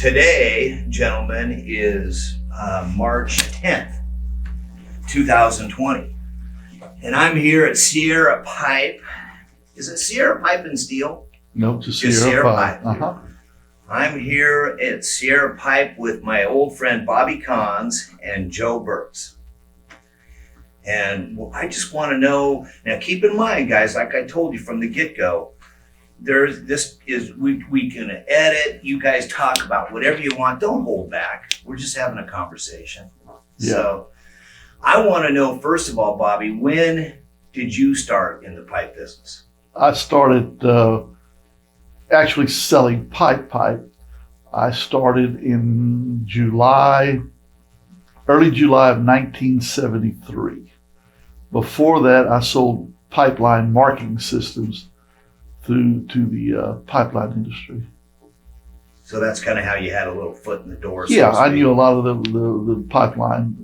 Today, gentlemen, is March 10th, 2020. And I'm here at Sierra Pipe. Is it Sierra Pipe and Steel? No, just Sierra Pipe. Uh-huh. I'm here at Sierra Pipe with my old friend Bobby Kanz and Joe Burks. And I just want to know, now keep in mind, guys, like I told you from the get-go, we can edit, you guys talk about whatever you want, don't hold back. We're just having a conversation. Yeah. So I want to know, first of all, Bobby, when did you start in the pipe business? I started actually selling pipe. I started in early July of 1973. Before that, I sold pipeline marking systems to the pipeline industry. So that's kind of how you had a little foot in the door. Yeah, I knew a lot of the pipeline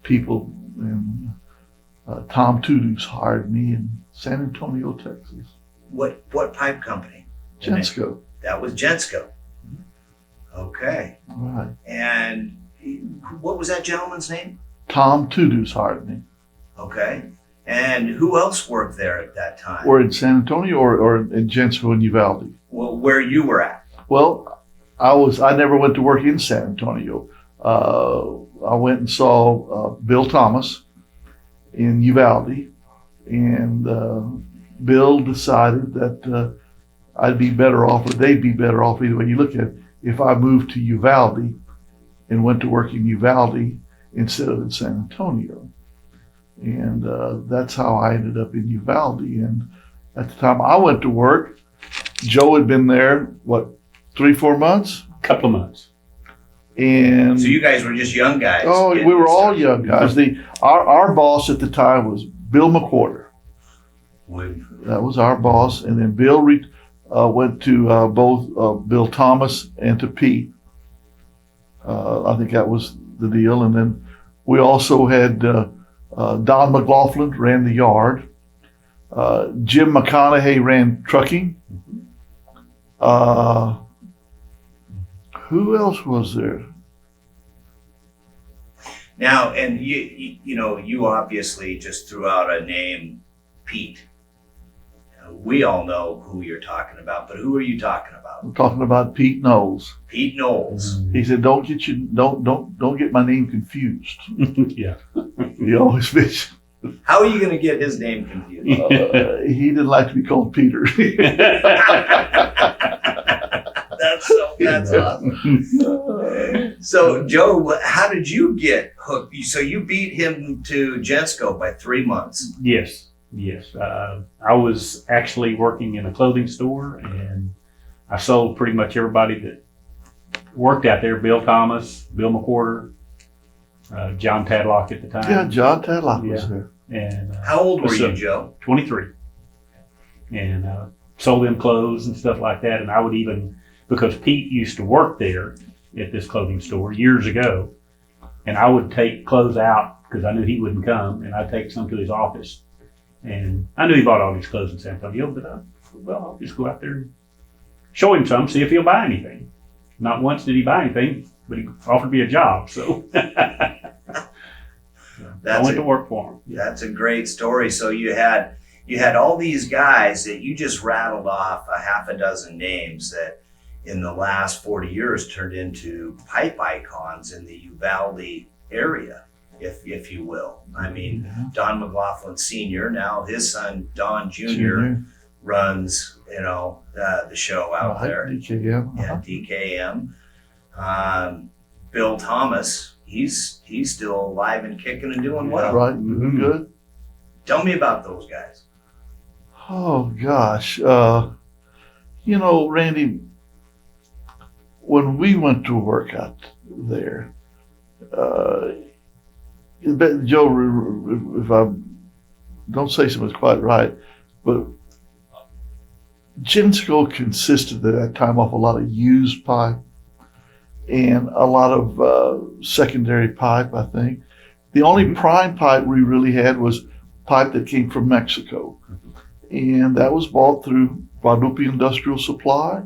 people, and Tom Tudus hired me in San Antonio, Texas. What pipe company? Gensco. That was Gensco. Okay. Right. And what was that gentleman's name? Tom Tudus hired me. Okay. And who else worked there at that time? Or in San Antonio or in Gensco and Uvalde? Well, where you were at? Well, I never went to work in San Antonio. I went and saw Bill Thomas in Uvalde, and Bill decided that I'd be better off, or they'd be better off, either way you look at it, if I moved to Uvalde and went to work in Uvalde instead of in San Antonio. And that's how I ended up in Uvalde. And at the time I went to work, Joe had been there, 3-4 months? Couple of months. And so you guys were just young guys. Oh, we were all young guys. Our boss at the time was Bill McWhorter. That was our boss. And then Bill went to both Bill Thomas and to Pete. I think that was the deal. And then we also had Don McLaughlin ran the yard. Jim McConaughey ran trucking. Who else was there? Now, and you obviously just threw out a name, Pete. We all know who you're talking about, but who are you talking about? I'm talking about Pete Knowles. Pete Knowles. He said, "Don't get my name confused." Yeah. He always mentioned. How are you going to get his name confused? He didn't like to be called Peter. That's awesome. So, Joe, how did you get hooked? So you beat him to Gensco by 3 months. Yes. I was actually working in a clothing store, and I sold pretty much everybody that worked out there. Bill Thomas, Bill McWhorter, John Tadlock at the time. Yeah, John Tadlock was there. And how old were you, Joe? 23. And sold them clothes and stuff like that. And I would even, because Pete used to work there at this clothing store years ago, and I would take clothes out because I knew he wouldn't come, and I'd take some to his office. And I knew he bought all these clothes in San Antonio, but I'll just go out there and show him some, see if he'll buy anything. Not once did he buy anything, but he offered me a job, so I went to work for him. That's a great story. So you had all these guys that you just rattled off a half a dozen names that in the last 40 years turned into pipe icons in the Uvalde area, if you will. I mean, Don McLaughlin Sr., now his son Don Jr. runs, the show out there. DKM. Yeah, DKM. Bill Thomas, he's still alive and kicking and doing well. Right, good. Tell me about those guys. Oh gosh, Randy, when we went to work out there, Joe, if I don't say something's quite right, but Gensco consisted at that time of a lot of used pipe and a lot of secondary pipe, I think. The only prime pipe we really had was pipe that came from Mexico. And that was bought through Guadalupe Industrial Supply.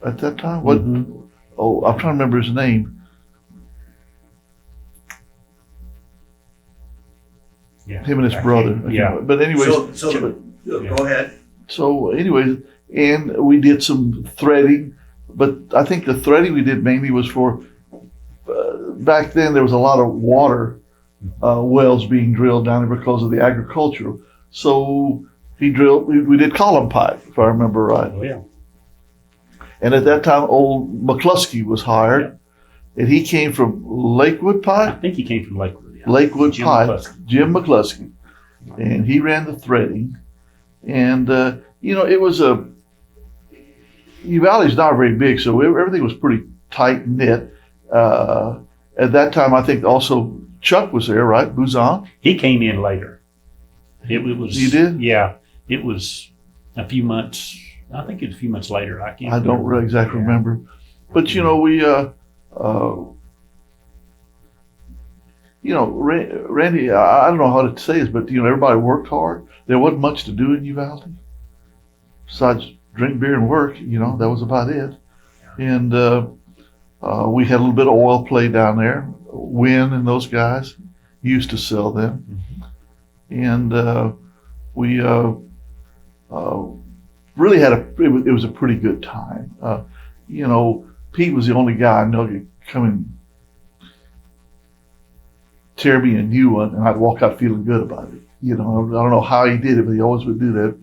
at that time. What? Mhm. Oh, I'm trying to remember his name. Yeah. Him and his I brother. can't- Yeah. But anyways, Go ahead. so anyways, and we did some threading, but I think the threading we did mainly was for, back then there was a lot of water wells being drilled down there because of the agricultural. So we did column pipe, if I remember right. Oh, yeah. And at that time, old McCluskey was hired, and he came from Lakewood I Pipe, think he came from Lakewood. Yeah. Lakewood Jim Pipe, McCluskey. Jim McCluskey, and he ran the threading. And it was Uvalde's not very big, so everything was pretty tight knit. At that time, I think also Chuck was there, right? Buzan. He came in later. It was. You did? Yeah. It was a few months. I think it's a few months later. I can't. I don't remember. exactly Yeah. remember, but we. Randy, I don't know how to say this, but everybody worked hard. There wasn't much to do in Uvalde besides drink beer and work. That was about it. And we had a little bit of oil play down there. Wynn and those guys used to sell them, and we really had it was a pretty good time. Pete was the only guy I know who could come and tear me a new one, and I'd walk out feeling good about it. I don't know how he did it, but he always would do that.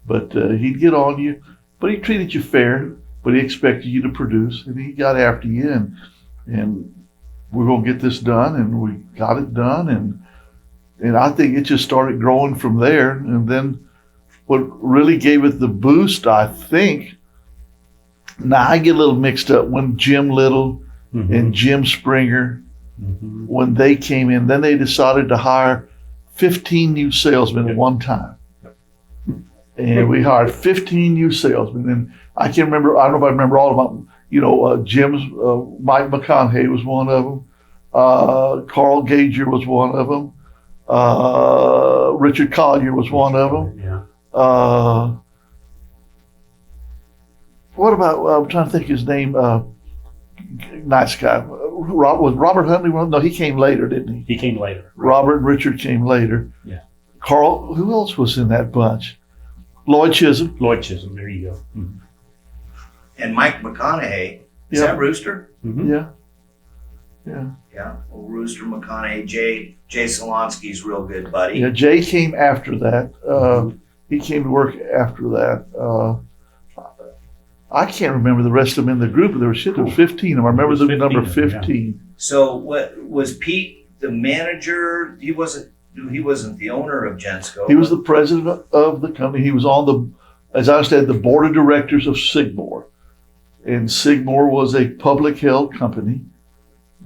But he'd get on you, but he treated you fair, but he expected you to produce, and he got after you, and we're going to get this done, and we got it done, and I think it just started growing from there. And then what really gave it the boost, I think, now I get a little mixed up when Jim Little and Jim Springer, when they came in, then they decided to hire 15 new salesmen at one time. And we hired 15 new salesmen. And I don't know if I remember all of them. Jim's, Mike McConaughey was one of them. Carl Gager was one of them. Richard Collier was one of them. Yeah. What about, I'm trying to think his name, nice guy. Was Robert Huntley one? No, he came later, didn't he? He came later. Robert and Richard came later. Yeah. Carl, who else was in that bunch? Lloyd Chisholm. Lloyd Chisholm. There you go. And Mike McConaughey. Is Yeah. that Rooster? Yeah. Yeah. Yeah. Well, Rooster McConaughey. Jay Solonsky's real good buddy. Yeah. Jay came after that. He came to work after that. I can't remember the rest of them in the group, but there was 15 of them. I remember the number 15. So what was Pete the manager? He wasn't the owner of Gensco. He was the president of the company. He was on as I understand, the board of directors of Sigmore. And Sigmore was a public held company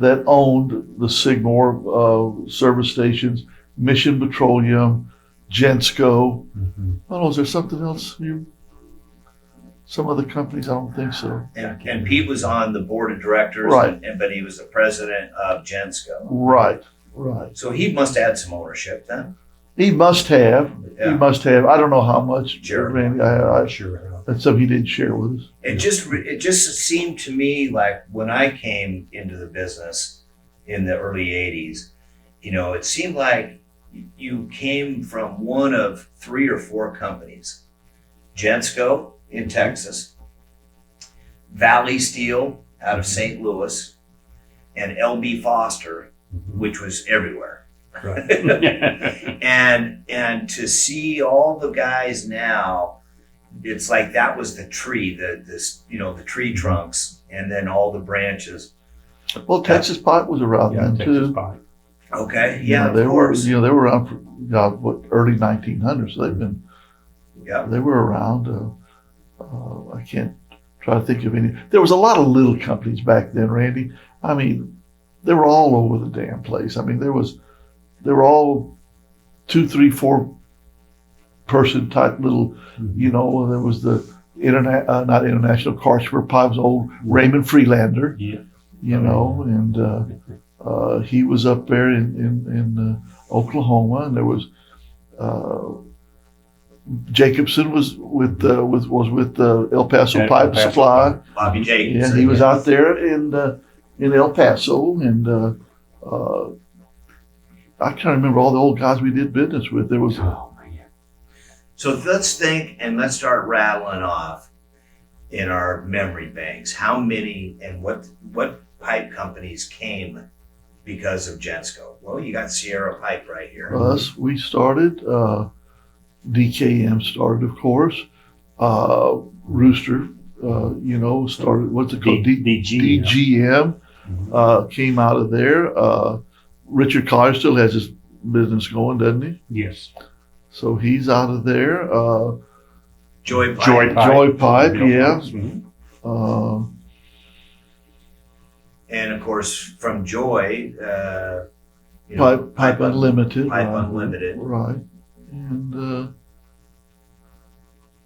that owned the Sigmore service stations, Mission Petroleum, Gensco. I don't know, is there something else? Some other companies, I don't think so. And Pete was on the board of directors, Right. but he was the president of Gensco. Right. So he must have had some ownership then. He must have. Yeah. He must have. I don't know how much. Sure. Randy, Sure. that's something he didn't share with us. It just seemed to me like when I came into the business in the early 80s, it seemed like you came from one of 3 or 4 companies. Gensco in Texas, Valley Steel out of St. Louis, and LB Foster, which was everywhere. Right. And to see all the guys now, it's like that was the tree, the tree trunks, and then all the branches. Well, Texas Pipe was around Yeah, then Texas too. Pipe. Okay, yeah, they of course. were. They were around for early 1900s. So they were around. I can't try to think of any. There was a lot of little companies back then, Randy. I mean, they were all over the damn place. I mean, they were all 2, 3, 4 person type little. There was the not International Karshmer Pipe, was old Raymond Freelander. Yeah. And he was up there in Oklahoma, and there was Jacobson was with El Paso Yeah, Pipe El Paso Supply. Pipe. Bobby Jacobs. Yeah, he was out there in El Paso, and I can't remember all the old guys we did business with. There was Oh, man. So let's think and let's start rattling off in our memory banks. How many and what pipe companies came because of Gensco? Well, you got Sierra Pipe right here. us. We started. DKM started, of course. Rooster, started. What's it called? DGM. DGM came out of there. Richard Collier still has his business going, doesn't he? Yes. So he's out of there. Joy Pipe. Joy Pipe. Joy Pipe, yeah. Mhm. And of course, from Joy, Pipe Unlimited. Pipe right. Unlimited. Right. And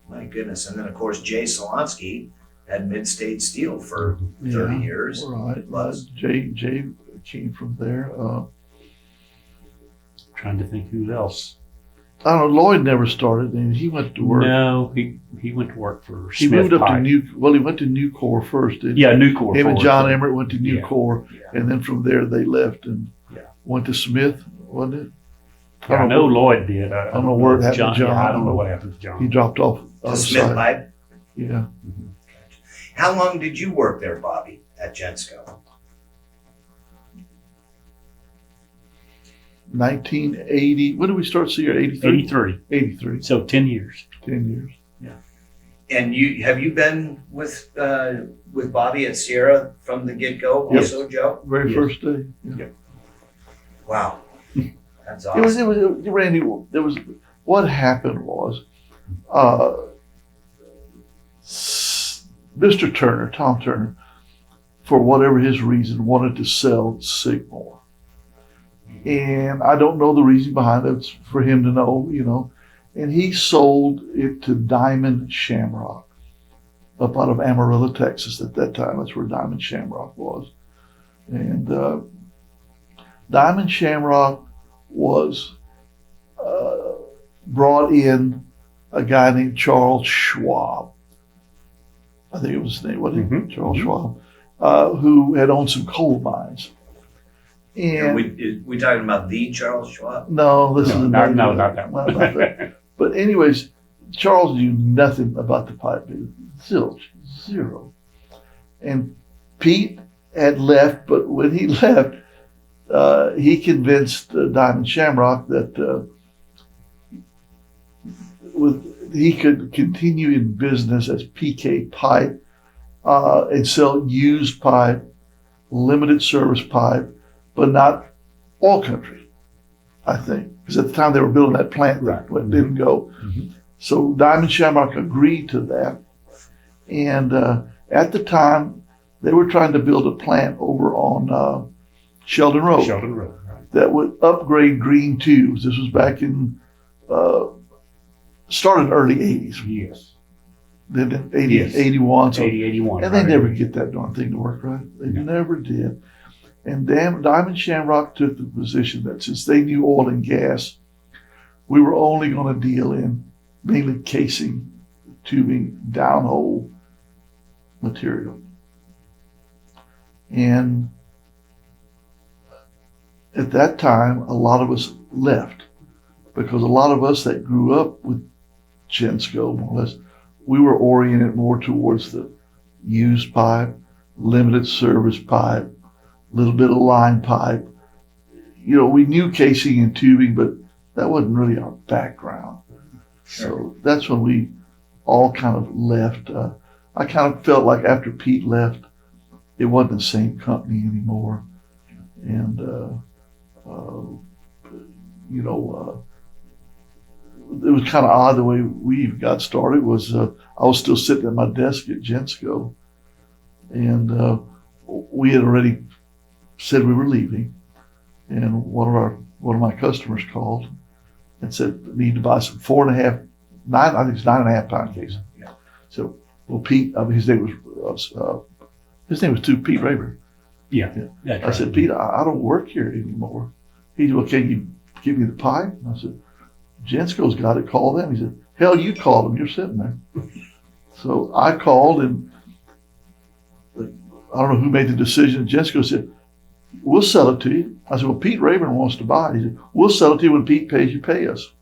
My goodness. And then, of course, Jay Solonsky had Mid-State Steel for 30 yeah, years. Right. Plus. Jay came from there. Trying to think who else. I don't know. Lloyd never started, and he went to work. No, he went to work for He Smith moved up Pipe. to he went to Nucor first. Didn't he? Yeah, Nucor. Him and forward. John Emmert went to Yeah. Nucor, Yeah. and then from there they left and Yeah. went to Smith, wasn't it? I know Lloyd did. I don't know where it happened to John. Yeah, I don't know what happened to John. He dropped off. To out of Smith sight. Pipe. Yeah. How long did you work there, Bobby, at Gensco? 1980. When did we start Sierra? 83? 83. 83. So 10 years. 10 years. And have you been with Bobby at Sierra from the get-go Yes. also, Joe? Very Yes. first day. Yeah. Wow. That's It was, awesome. Randy, what happened was, Mr. Turner, Tom Turner, for whatever his reason, wanted to sell Sigmore. And I don't know the reason behind it. It's for him to know, And he sold it to Diamond Shamrock up out of Amarillo, Texas at that time. That's where Diamond Shamrock was. And Diamond Shamrock was brought in a guy named Charles Schwab. I think it was his name, wasn't it? Mhm. Charles Schwab, who had owned some coal mines. Are And we talking about the Charles Schwab? no, this is another No, guy. not that one. Not that. But anyways, Charles knew nothing about the pipe business. Zero. And Pete had left, but when he left, he convinced Diamond Shamrock that he could continue in business as PK Pipe and sell used pipe, limited service pipe, but not all country, I think. Because at the time they were building that plant that Right. didn't go. Mhm. So Diamond Shamrock agreed to that. And at the time, they were trying to build a plant over on Sheldon Road Sheldon Road, right? that would upgrade green tubes. This was back in, started early 80s, Yes. then in 80, Yes. 81. So, 80, 81. and they right? never get that darn thing to work right. They No. never did. And Diamond Shamrock took the position that since they knew oil and gas, we were only going to deal in mainly casing, tubing, downhole material. And at that time, a lot of us left because a lot of us that grew up with Gensco, more or less, we were oriented more towards the used pipe, limited service pipe, little bit of line pipe. We knew casing and tubing, but that wasn't really our background. So that's when we all kind of left. I kind of felt like after Pete left, it wasn't the same company anymore. And, it was kind of odd the way we got started was I was still sitting at my desk at Gensco, and we had already said we were leaving, and one of my customers called and said need to buy some 9.5 pound case. Yeah. So, well, Pete, his name was 2 Pete Rayburn. Yeah. Yeah. That's I right. said, Pete, I don't work here anymore. He said, well, can you give me the pipe? And I said, Gensco's got it. Call them. He said, Hell, you called them. You're sitting there. So I called, and I don't know who made the decision. Jessica said, we'll sell it to you. I said, well, Pete Rayburn wants to buy it. He said, we'll sell it to you when Pete pays you, pay us.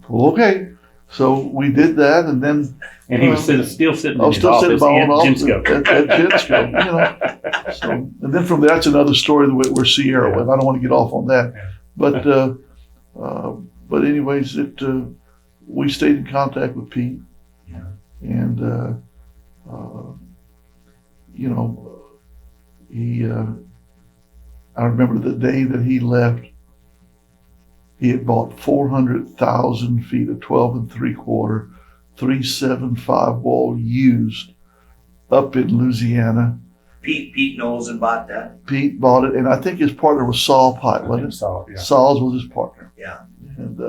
Well, okay. So we did that, and then. And he was still sitting I in was his still sitting office in my at own office Gensco. at Gensco, you know. So, and then from there, that's another story where Sierra went. I don't want to get off on that. But anyways, we stayed in contact with Pete. Yeah. And, you know, I remember the day that he left, he had bought 400,000 feet of 12 3/4, 375 wall used up in Louisiana. Pete Knowles and bought that. Pete bought it, and I think his partner was Saul Pipe, wasn't it? Saul, yeah. Saul's was his partner. Yeah. And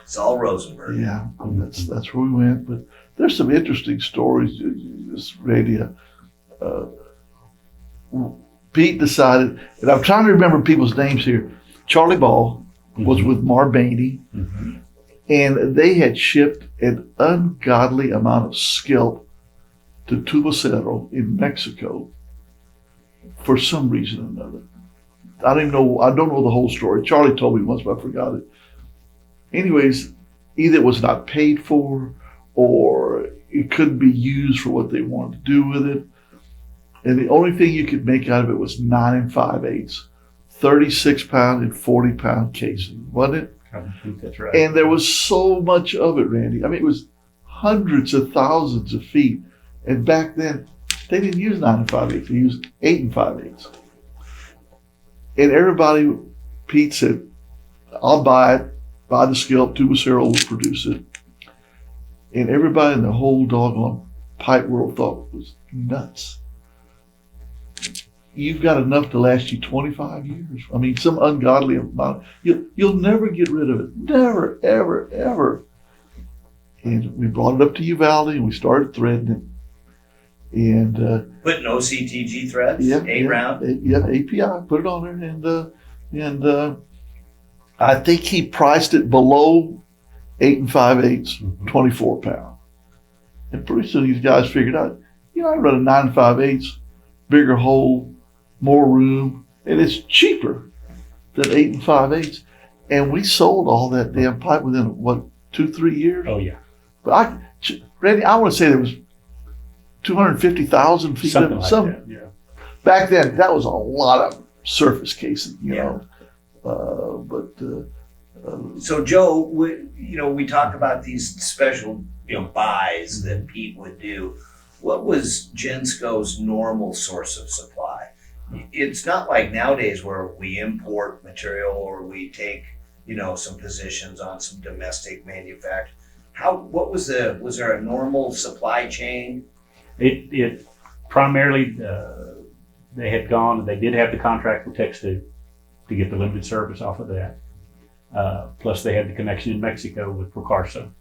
Saul Rosenberg. yeah, that's where we went. But there's some interesting stories. This radio. Pete decided, and I'm trying to remember people's names here. Charlie Ball was with Marbaney, and they had shipped an ungodly amount of skilp to Tubacero in Mexico for some reason or another. I don't know the whole story. Charlie told me once, but I forgot it. Anyways, either it was not paid for or it couldn't be used for what they wanted to do with it. And the only thing you could make out of it was 9 5/8, 36-pound and 40-pound casing, wasn't it? I think that's right. And there was so much of it, Randy. I mean, it was hundreds of thousands of feet. And back then, they didn't use 9 5/8. They used 8 5/8. And everybody, Pete said, I'll buy it, buy the skilp, Tubacero will produce it. And everybody in the whole doggone pipe world thought it was nuts. You've got enough to last you 25 years. I mean, some ungodly amount. You'll never get rid of it. Never, ever, ever. And we brought it up to Uvalde and we started threading it. And Putting OCTG threads, yeah, 8-round. Yeah, API, put it on there. And I think he priced it below 8 5/8, 24 pound. And pretty soon these guys figured out, I run a 9 5/8, bigger hole, more room, and it's cheaper than 8 5/8. And we sold all that damn pipe within, 2-3 years? Oh, yeah. But Randy, I want to say there was 250,000 feet Something of like some. that, yeah. Back then, that was a lot of surface casing, you Yeah. know. So Joe, we talk about these special, buys that Pete would do. What was Gensco's normal source of supply? It's not like nowadays where we import material or we take, some positions on some domestic manufacturing. Was there a normal supply chain? It primarily, they did have the contract with Tex2 to get the limited service off of that. Plus they had the connection in Mexico with Procarsa,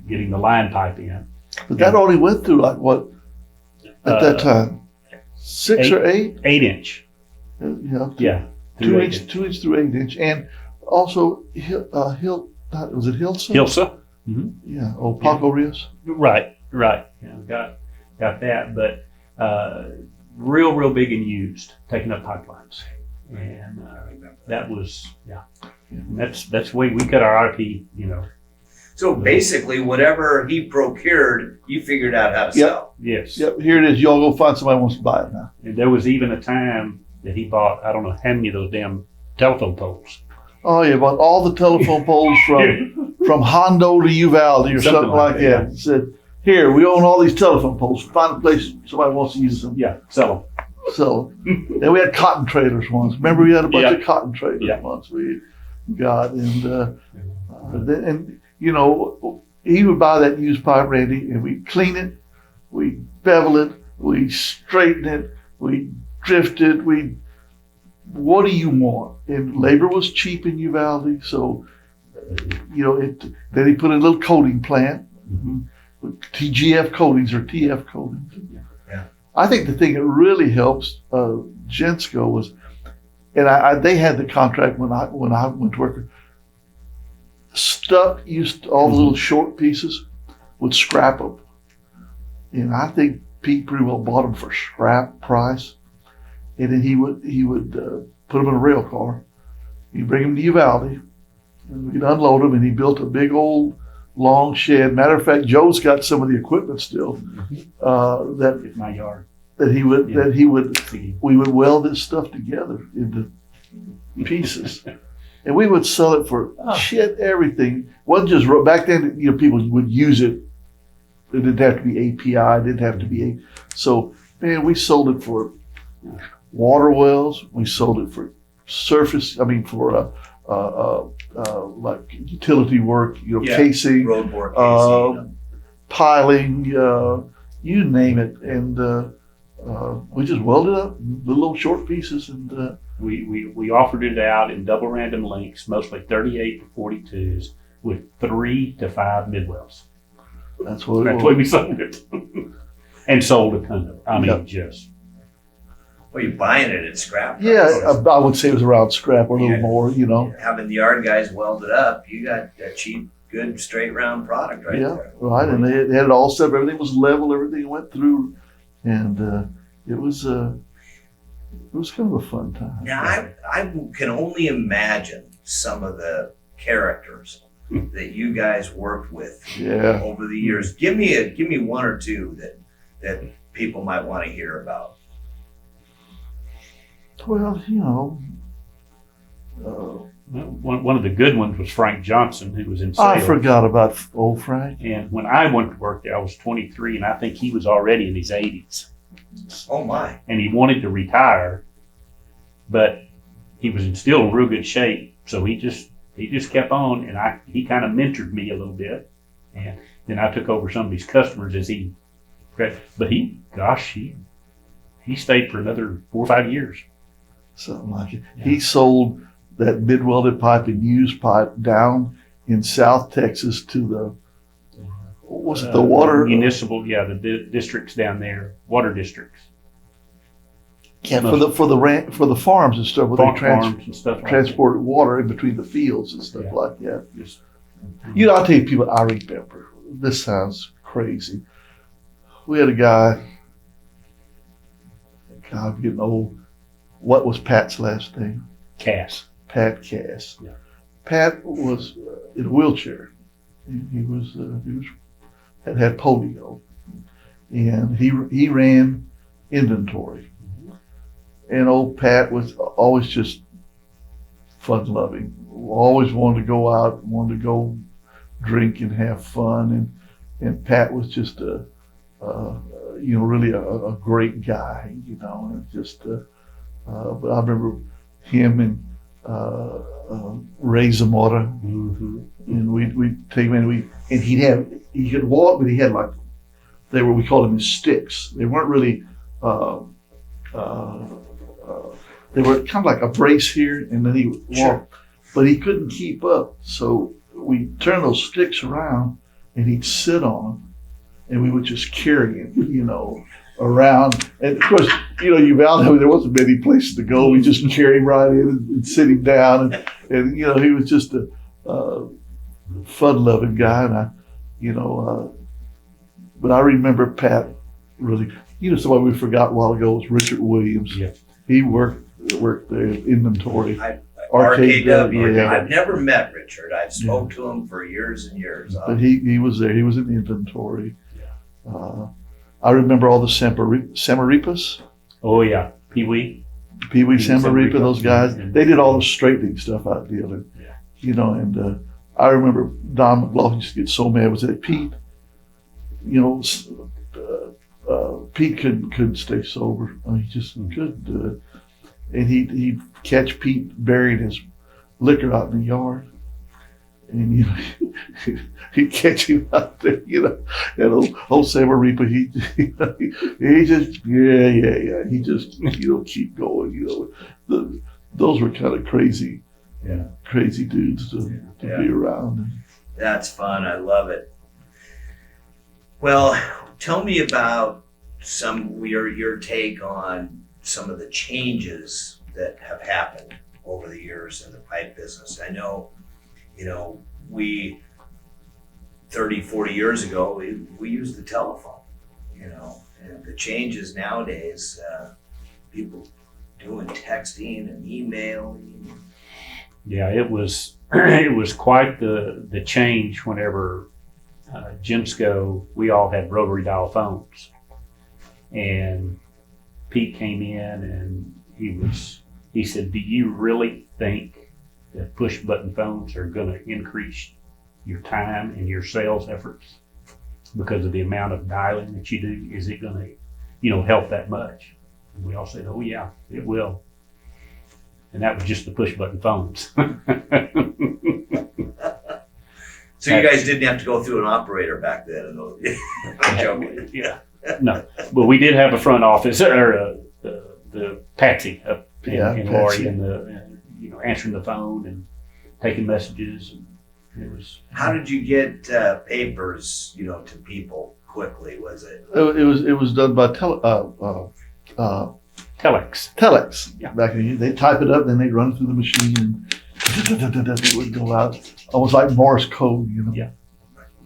getting the line pipe in. But that only went through at that time? 6 or 8? 8-inch. Yeah. Yeah. 2 inch through 8 inch. And also, was it Hilsa? Hilsa. Mm-hmm. Yeah. Oh, Paco Rios. Right. Yeah, got that. But real big and used, taking up pipelines. And that was, And that's the way we cut our IP, So basically, whatever he procured, you figured out how to sell. Yes. Yep, here it is. Y'all go find somebody who wants to buy it now. And there was even a time that he bought, I don't know how many of those damn telephone poles. Oh, yeah, bought all the telephone poles from Hondo to Uvalde or something like that. Said, here, we own all these telephone poles. Find a place somebody wants to use them. Yeah, sell So, then we had cotton trailers once. Remember, we had a bunch of cotton trailers once. We got, and he would buy that used pipe, Randy, and we clean it, we bevel it, we straighten it, we drift it, what do you want? And labor was cheap in Uvalde, so, then he put in a little coating plant, TGF coatings or TF coatings. Yeah. I think the thing that really helps Gensco was, and they had the contract when I went to work. stuff, all the little short pieces, would scrap them. And I think Pete pretty well bought them for scrap price. And then he would put them in a rail car. He'd bring them to Uvalde, and we'd unload them, and he built a big old long shed. Matter of fact, Joe's got some of the equipment still that in my yard. we would See, weld this stuff together into pieces. And we would sell it for everything. Wasn't just back then, people would use it. It didn't have to be API, it didn't have to be so man, we sold it for water wells, we sold it for for like utility work, casing, road bore casing, piling, you name it. And we just welded up the little short pieces, and we offered it out in double random links, mostly 38 to 42s, with 3 to 5 midwells. That's what we sold it. And sold a ton of it. I mean, just. Well, you're buying it at scrap price. Yeah, I would say it was around scrap or a little more, Having the yard guys welded up, you got a cheap, good, straight round product right there. Right. And they had it all set. Everything was level. Everything went through, and it was kind of a fun time. Now, I can only imagine some of the characters that you guys worked with over the years. Give me one or two that people might want to hear about. Well, one of the good ones was Frank Johnson, who was in sales. I forgot about old Frank. And when I went to work there, I was 23, and I think he was already in his 80s. Oh my! And he wanted to retire, but he was still in real good shape. So he just kept on, and he kind of mentored me a little bit, and then I took over some of his customers as he. But he stayed for another 4 or 5 years. Something like it. Yeah. He sold that mid-welded pipe and used pipe down in South Texas to the the water municipal? The districts down there, water districts. Yeah, for the farms and stuff, where they farms and stuff transport water in between the fields and stuff like that. Just, I'll tell you, people, I remember. This sounds crazy. We had a guy. God, I'm getting old. What was Pat's last name? Cass. Pat Cass. Yeah. Pat was in a wheelchair. He had polio, and he ran inventory. And old Pat was always just fun-loving. Always wanted to go out, wanted to go drink and have fun. And Pat was just really a great guy, and just. But I remember him and Ray Zamora, and we'd take him in. He could walk, but he had we called them his sticks. They weren't really. They were kind of like a brace here, and then he would walk, but he couldn't keep up. So we turned those sticks around, and he'd sit on them, and we would just carry him, around. And of course, Uvalde, there wasn't many places to go. We just carried him right in and sit him down, and he was just a fun-loving guy, and but I remember Pat really. Somebody we forgot a while ago was Richard Williams. Yeah. He worked there in inventory. RKW. I've never met Richard. I've spoke to him for years and years. But he was there. He was in inventory. I remember all the Samaripas. Oh yeah, Pee Wee Samaripa, those guys. They did all the straightening stuff out there. And I remember Don McLaughlin used to get so mad. Was that Pete? Pete couldn't stay sober. He just couldn't do it. And he'd catch Pete burying his liquor out in the yard. And he'd catch him out there, and old Samaripa, he just he just keep going. Those were kind of crazy dudes to be around. That's fun. I love it. Well, tell me about your take on some of the changes that have happened over the years in the pipe business. I know, we 30, 40 years ago, we used the telephone, and the changes nowadays, people doing texting and emailing. Yeah, it was it was quite the change whenever Jimsco, we all had rotary dial phones. And Pete came in and he said, do you really think that push button phones are going to increase your time and your sales efforts because of the amount of dialing that you do? Is it going to, help that much? And we all said, oh yeah, it will. And that was just the push button phones. So you guys didn't have to go through an operator back then in those days. I'm joking. Yeah, no, but we did have a front office, or the Patsy up in Lori, Patsy. and answering the phone and taking messages. And it was. How did you get papers, to people quickly? Was it? It was done by Telex. telex. Yeah. Back in the day, they type it up, then they run it through the machine, and it would go out, almost like Morse code. Yeah.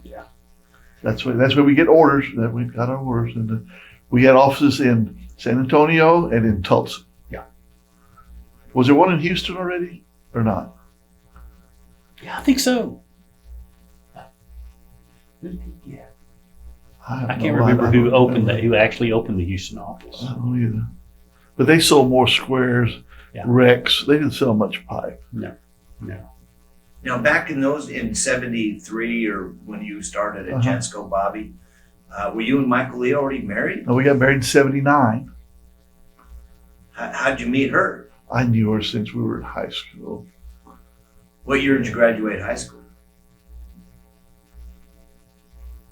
Yeah. That's where we get orders. That we got our orders, and we had offices in San Antonio and in Tulsa. Yeah. Was there one in Houston already, or not? Yeah, I think so. Yeah. I can't remember who actually opened the Houston office. I don't either. But they sold more squares, Yeah. Rex. They didn't sell much pipe. No. Now, back in 73, or when you started at Jensco, Bobby, were you and Michael Lee already married? No, we got married in '79. How'd you meet her? I knew her since we were in high school. What year did you graduate high school?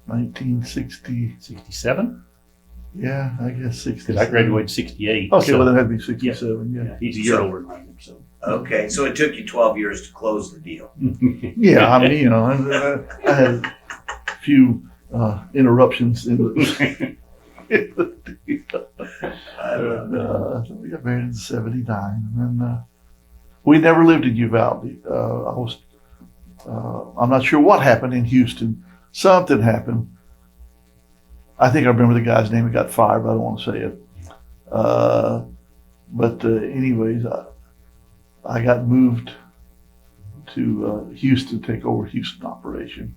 1960. 67? Yeah, I guess 60. Because I graduated 68. Okay, so, well, then that'd be 67. Yeah. he's a year older than I am. So. Okay, so it took you 12 years to close the deal. Yeah, I mean, I had a few interruptions in the. We got married in '79, and then we never lived in Uvalde. I'm not sure what happened in Houston. Something happened. I think I remember the guy's name. He got fired, but I don't want to say it. Anyways, I got moved to Houston to take over Houston operation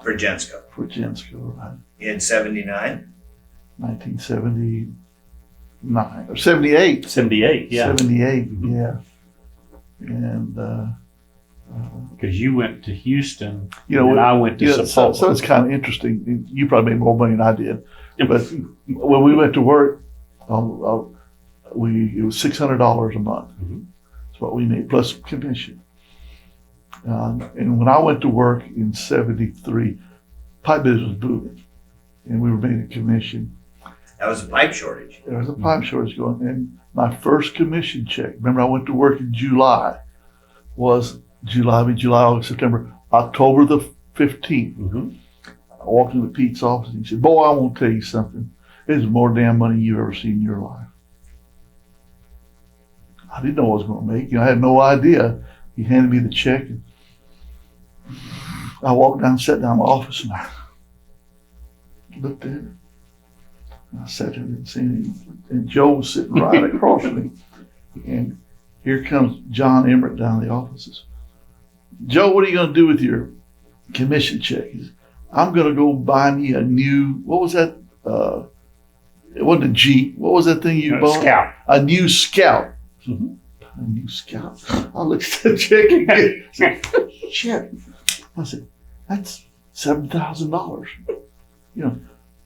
For Jensco. for Jensco, right? In 79? 1979 or 78. 78, yeah. 78, Mhm. yeah. And Because you went to Houston, you and I went to Sepulveda. so it's kind of interesting. You probably made more money than I did, but when we went to work, it was $600 a month. Mhm. That's what we made plus commission. And when I went to work in '73, pipe business was booming, and we were making commission. That was a pipe shortage. There was a pipe shortage going, and my first commission check. Remember, I went to work in July. Was July, August, September, October the 15th. Mm-hmm. I walked into Pete's office and he said, "Boy, I want to tell you something. This is more damn money you've ever seen in your life." I didn't know what I was going to make. I had no idea. He handed me the check. And I walked down, sat down in my office, and I looked at it. And I sat there and seen it. And Joe was sitting right across from me. And here comes John Emmert down the offices. "Joe, what are you going to do with your commission check?" He said, "I'm going to go buy me a new," what was that? It wasn't a Jeep. What was that thing you bought? Scout. A new Scout. Mm-hmm. A new Scout. I looked at the check again. I said, "Shit." I said, "That's $7,000.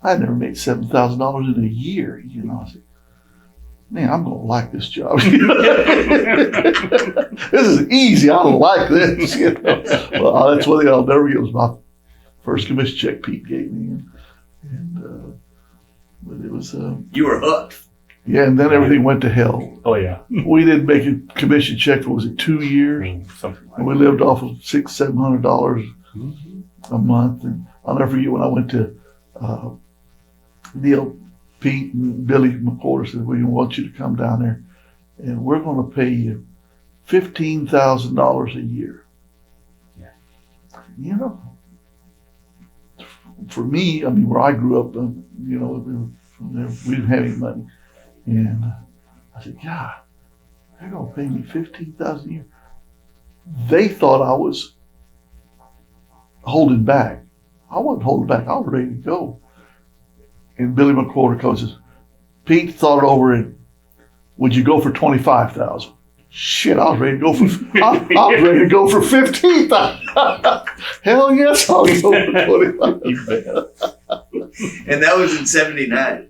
I never made $7,000 in a year. I said, "Man, I'm going to like this job." This is easy. I don't like this. Well, that's one thing I'll never get was my first commission check Pete gave me. But it was, You were hooked. yeah, and then everything went to hell. Oh, yeah. We didn't make a commission check for, was it 2 years? Something like And we lived off of $600-700 Mm-hmm. a month. And I'll never forget when I went to Neil, Pete, and Billy McCorder said, "We want you to come down there, and we're going to pay you $15,000 a year." Yeah. You know, for me, I mean, where I grew up, you know, we didn't have any money. And I said, God, they're going to pay me $15,000 a year. They thought I was holding back. I wasn't holding back. I was ready to go. And Billy McQuarter coaches, Pete thought it over and would you go for 25,000? Shit, I was ready to go for I was ready to go for 15,000. Hell yes, I'll go for 25. And that was in 79.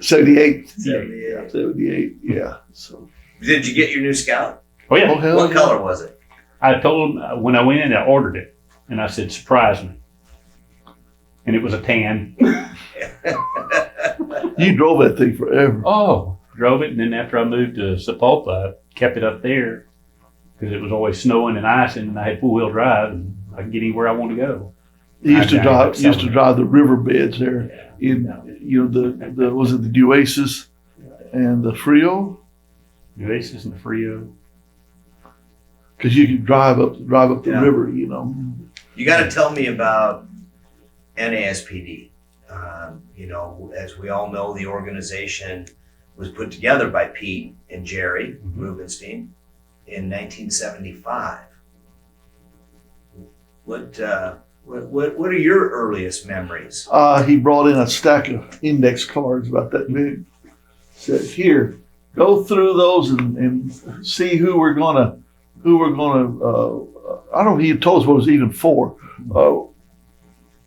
78. 78. 78, yeah. So. Did you get your new Scout? Oh yeah. Oh, hell What yeah. color was it? I told him when I went in, I ordered it, and I said, "Surprise me." And it was a tan. You drove that thing forever. Oh, drove it, and then after I moved to Sepulpa, I kept it up there because it was always snowing and icing, and I had 4-wheel drive, and I could get anywhere I wanted to go. He used to I drive the riverbeds there in, you know, the was it the Duaces and the Frio? Oasis and the Frio. Because you could drive up the Yeah. river, you know. You got to tell me about NASPD. You know, as we all know, the organization was put together by Pete and Jerry Rubenstein in 1975. What are your earliest memories? He brought in a stack of index cards about that big. Said, "Here, go through those and see who we're gonna." I don't know. He told us what it was even for.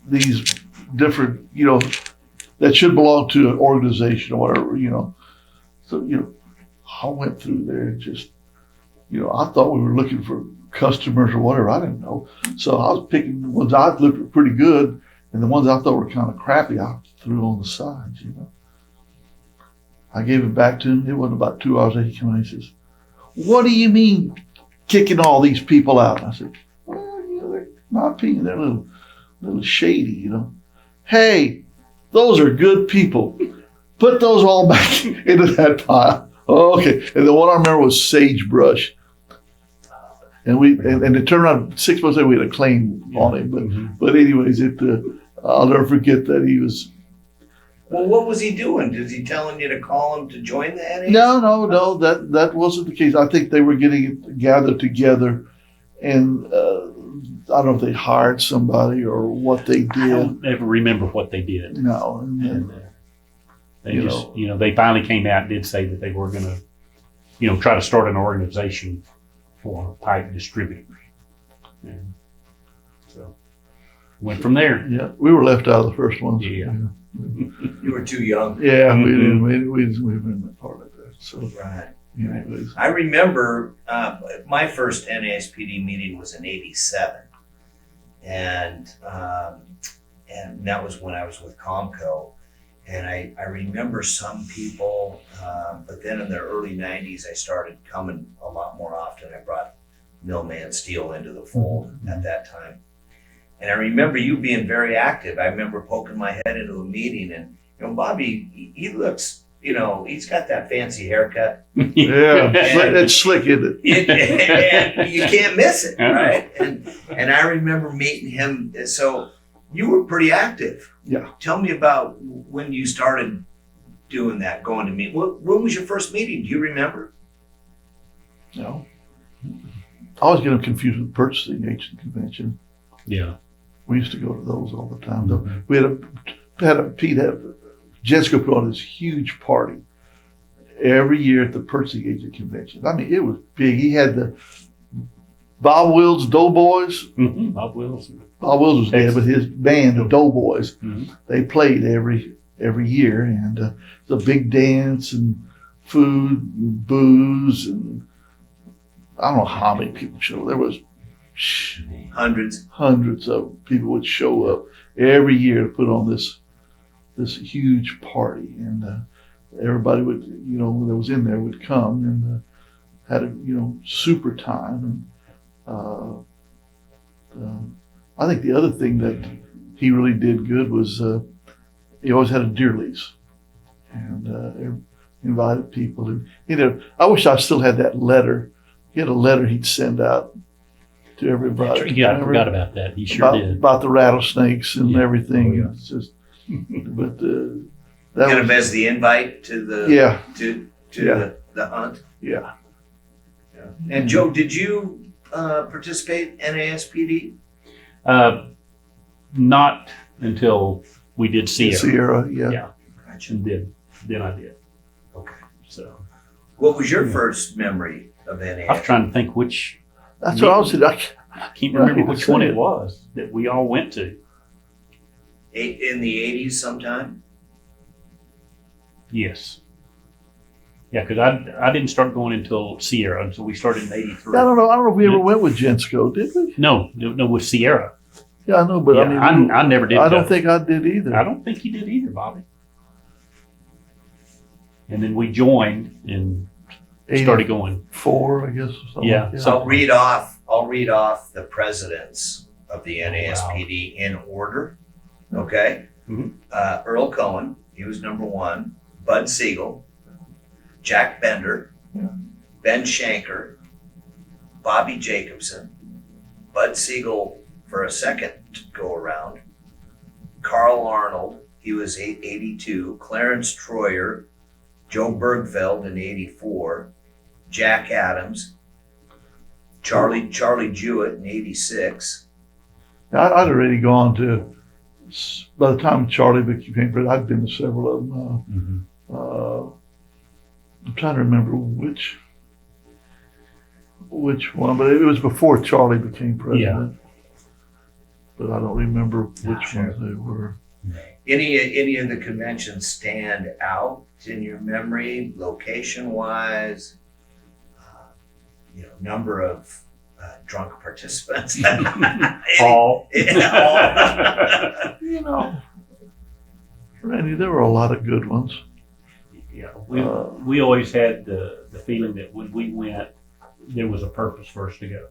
These different, you know, that should belong to an organization or whatever, you know. So, you know, I went through there and just, you know, I thought we were looking for customers or whatever. I didn't know. So I was picking the ones I looked were pretty good, and the ones I thought were kind of crappy, I threw on the sides, you know. I gave it back to him. It wasn't about 2 hours later. He came in and he says, "What do you mean kicking all these people out?" I said, "Well, you know, they're not being, they're a little shady, you know. Hey, those are good people. Put those all back into that pile." Oh, okay. And the one I remember was sagebrush. And it turned out 6 months later we had a claim on him. But anyways, I'll never forget that he was. Well, what was he doing? Was he telling you to call him to join the NASPD? No, that wasn't the case. I think they were getting it gathered together, and I don't know if they hired somebody or what they I did. don't ever remember what they did. No, And they You just, know. you know, they finally came out and did say that they were going to, you know, try to start an organization for pipe distributors. And so went from there. yeah, we were left out of the first ones. Yeah. You were too young. Yeah, we Mhm. didn't. We didn't part of that. So, Right. anyways, I remember my first NASPD meeting was in '87, and that was when I was with Comco. And I remember some people, but then in the early '90s, I started coming a lot more often. I brought Millman Steel into the fold at that time. And I remember you being very active. I remember poking my head into a meeting, and you know, Bobby, he looks, you know, he's got that fancy haircut. yeah, it's slick, isn't it? And you can't miss it, right? And I remember meeting him. So you were pretty active. Yeah. Tell me about when you started doing that, going to meet. When was your first meeting? Do you remember? No. I always get them confused with purchasing agent convention. Yeah. We used to go to those all the time. Though we had Jessica put on this huge party every year at the purchasing agent convention. I mean, it was big. He had the Bob Wills Doughboys. Mm-hmm. Bob Wilson. Bob Wills was dead, but his band, the Doughboys, Mhm. they played every year, and it's a big dance and food and booze, and I don't know how many people showed. There was hundreds of people would show up every year to put on this huge party, and everybody would, you know, that was in there would come and had a, you know, super time. And I think the other thing that he really did good was he always had a deer lease, and invited people. And, you know, I wish I still had that letter. He had a letter he'd send out to everybody. Yeah, I forgot about that. He sure about, did. about the rattlesnakes and Yeah. everything. Oh, yeah. It's just, but that Kind of was, as the invite to the yeah, to Yeah. the hunt. yeah. And Joe, did you participate in NASPD? Not until we did Sierra. Sierra, yeah. Yeah. And then I did. Okay. So What was your Yeah. first memory of I was NASPD? trying to think which. That's what I was saying. I can't Yeah, remember I which can one say it it. was that we all went to. In the 80s sometime? Yes. Yeah, because I didn't start going until Sierra, and so we started in '83. I don't know if we ever went with Gensco, did we? No, with Sierra. Yeah, I know, but Yeah, I mean, I never did. I don't go. think I did either. I don't think you did either, Bobby. And then we joined and started going. 84, I guess. Or something Yeah. like that. So I'll read off the presidents of the NASPD in order. Okay. Mhm. Earl Cohen, he was number one. Bud Siegel, Jack Bender, Yeah. Ben Shanker, Bobby Jacobson, Bud Siegel for a second go around, Carl Arnold, he was 82, Clarence Troyer, Joe Bergfeld in 84, Jack Adams, Charlie Jewett in 86. I'd already gone to, by the time Charlie became president, I'd been to several of them. Mhm. I'm trying to remember which one, but it was before Charlie became president. But I don't remember which Sure. ones they were. Any of the conventions stand out in your memory, location wise? Number of drunk participants. All. Yeah, You know, Randy, there were a lot of good ones. Yeah, we always had the feeling that when we went, there was a purpose for us to go,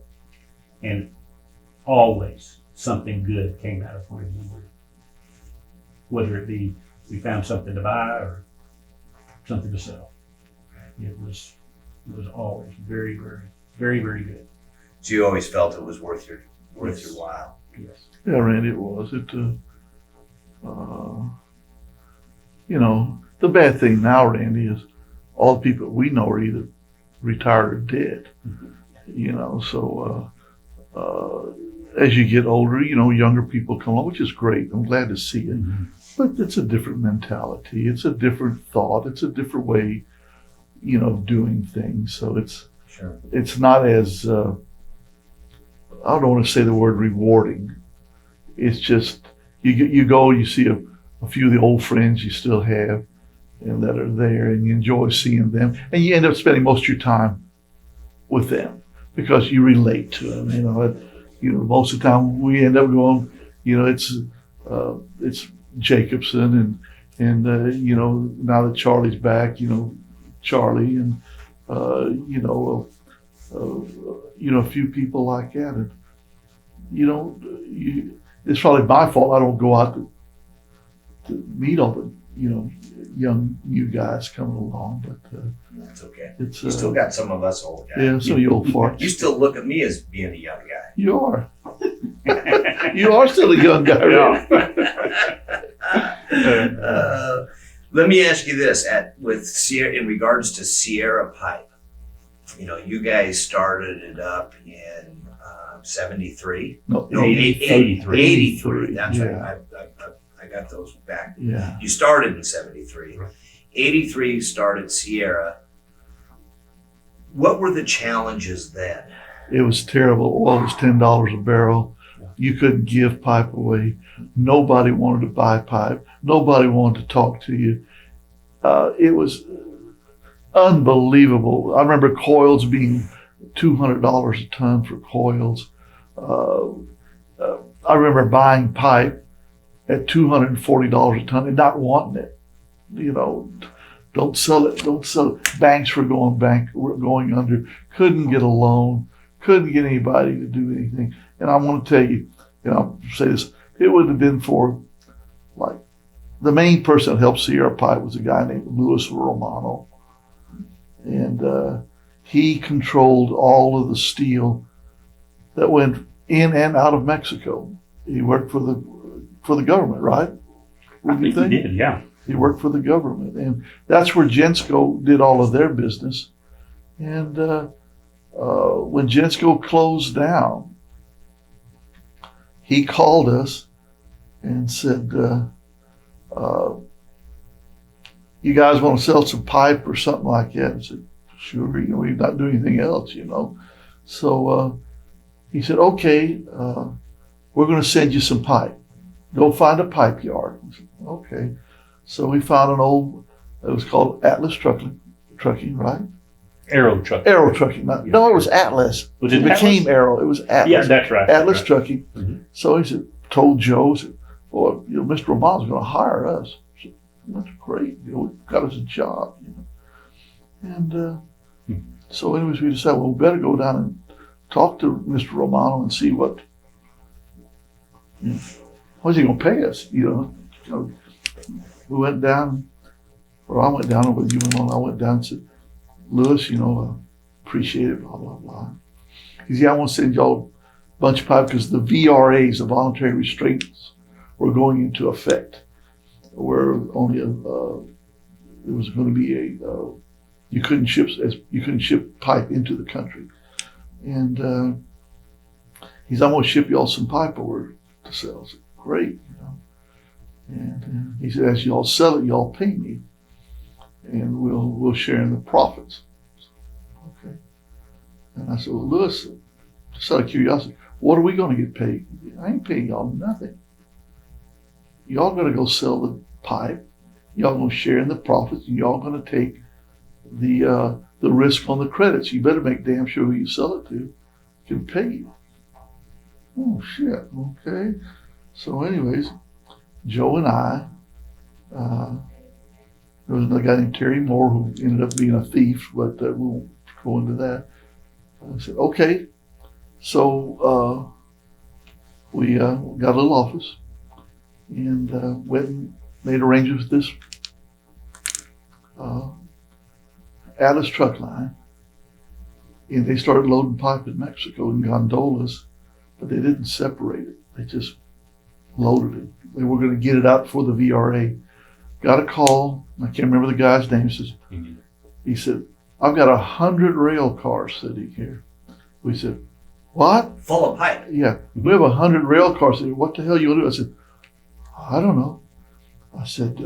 and always something good came out of where we went. Whether it be we found something to buy or something to sell, it was always very, very, very, very good. So you always felt it was worth your while. Yes. Yeah, Randy, it was. The bad thing now, Randy, is all the people we know are either retired or dead. Mhm. So as you get older, younger people come along, which is great. I'm glad to see it. Mhm. But it's a different mentality. It's a different thought. It's a different way, of doing things. So Sure. it's not as, I don't want to say the word rewarding. It's just, you go, you see a few of the old friends you still have and that are there, and you enjoy seeing them. And you end up spending most of your time with them because you relate to them. Most of the time we end up going, it's Jacobson and now that Charlie's back, Charlie and a few people like that. And it's probably my fault. I don't go out to meet all the young new guys coming along, but That's okay. it's You still got some of us old guys. yeah, some of you old farts. You still look at me as being a young guy. You are. You are still a young guy, right? Let me ask you this: with Sierra, in regards to Sierra Pipe, you guys started it up in 73. No, 83. 83. That's Yeah. right. I got those back. Yeah. You started in 73. Right. 83 you started Sierra. What were the challenges then? It was terrible. Oil was $10 a barrel. You couldn't give pipe away. Nobody wanted to buy pipe. Nobody wanted to talk to you. It was unbelievable. I remember coils being $200 a ton for coils. I remember buying pipe at $240 a ton and not wanting it. Don't sell it. Don't sell it. Banks were going under. Couldn't get a loan. Couldn't get anybody to do anything. And I want to tell you, I'll say this, it would have been for, the main person that helped Sierra Pipe was a guy named Louis Romano. And he controlled all of the steel that went in and out of Mexico. He worked for the government, right? I think he did, yeah. He worked for the government, and that's where Gensco did all of their business. And when Gensco closed down, he called us and said, "You guys want to sell some pipe or something like that?" I said, "Sure, we're not doing anything else, So he said, "Okay, we're going to send you some pipe. Go find a pipe yard." I said, "Okay." So we found it was called Atlas Trucking, right? Arrow truck. Arrow Trucking. No, it was Atlas. Was it became Atlas? Arrow. It was Atlas. Yeah, that's right. Atlas that's right. Trucking. Mm-hmm. So he told Joe, "Boy, Mr. Romano's going to hire us." I said, "That's great. We got us a job." And so anyways, we decided, well, we better go down and talk to Mr. Romano and see what's he going to pay us, We went down, or I went down over the UMO, I went down and said, "Lewis, appreciate it, blah, blah, blah." He said, "I want to send y'all a bunch of pipe because the VRAs, the voluntary restraints, were going into effect. Where only it was going to be you couldn't ship pipe into the country." And he said, "I'm going to ship y'all some pipe over to sell." I said, "Great." And he said, "As y'all sell it, y'all pay me, and we'll share in the profits." Okay. And I said, "Well, Lewis, just out of curiosity, what are we going to get paid?" "I ain't paying y'all nothing. Y'all going to go sell the pipe. Y'all going to share in the profits, and y'all going to take the risk on the credits. You better make damn sure who you sell it to can pay you." Oh shit. Okay. So anyways, Joe and I, there was another guy named Terry Moore who ended up being a thief, but we won't go into that. I said, "Okay." So we got a little office and went and made arrangements with this Atlas truck line. And they started loading pipe in Mexico in gondolas, but they didn't separate it. They just loaded it. They were going to get it out before the VRA. Got a call. I can't remember the guy's name. He said, "I've got 100 rail cars sitting here." We said, "What?" Full of pipe. "Yeah, we have 100 rail cars sitting here. What the hell you want to do?" I said, "I don't know." I said,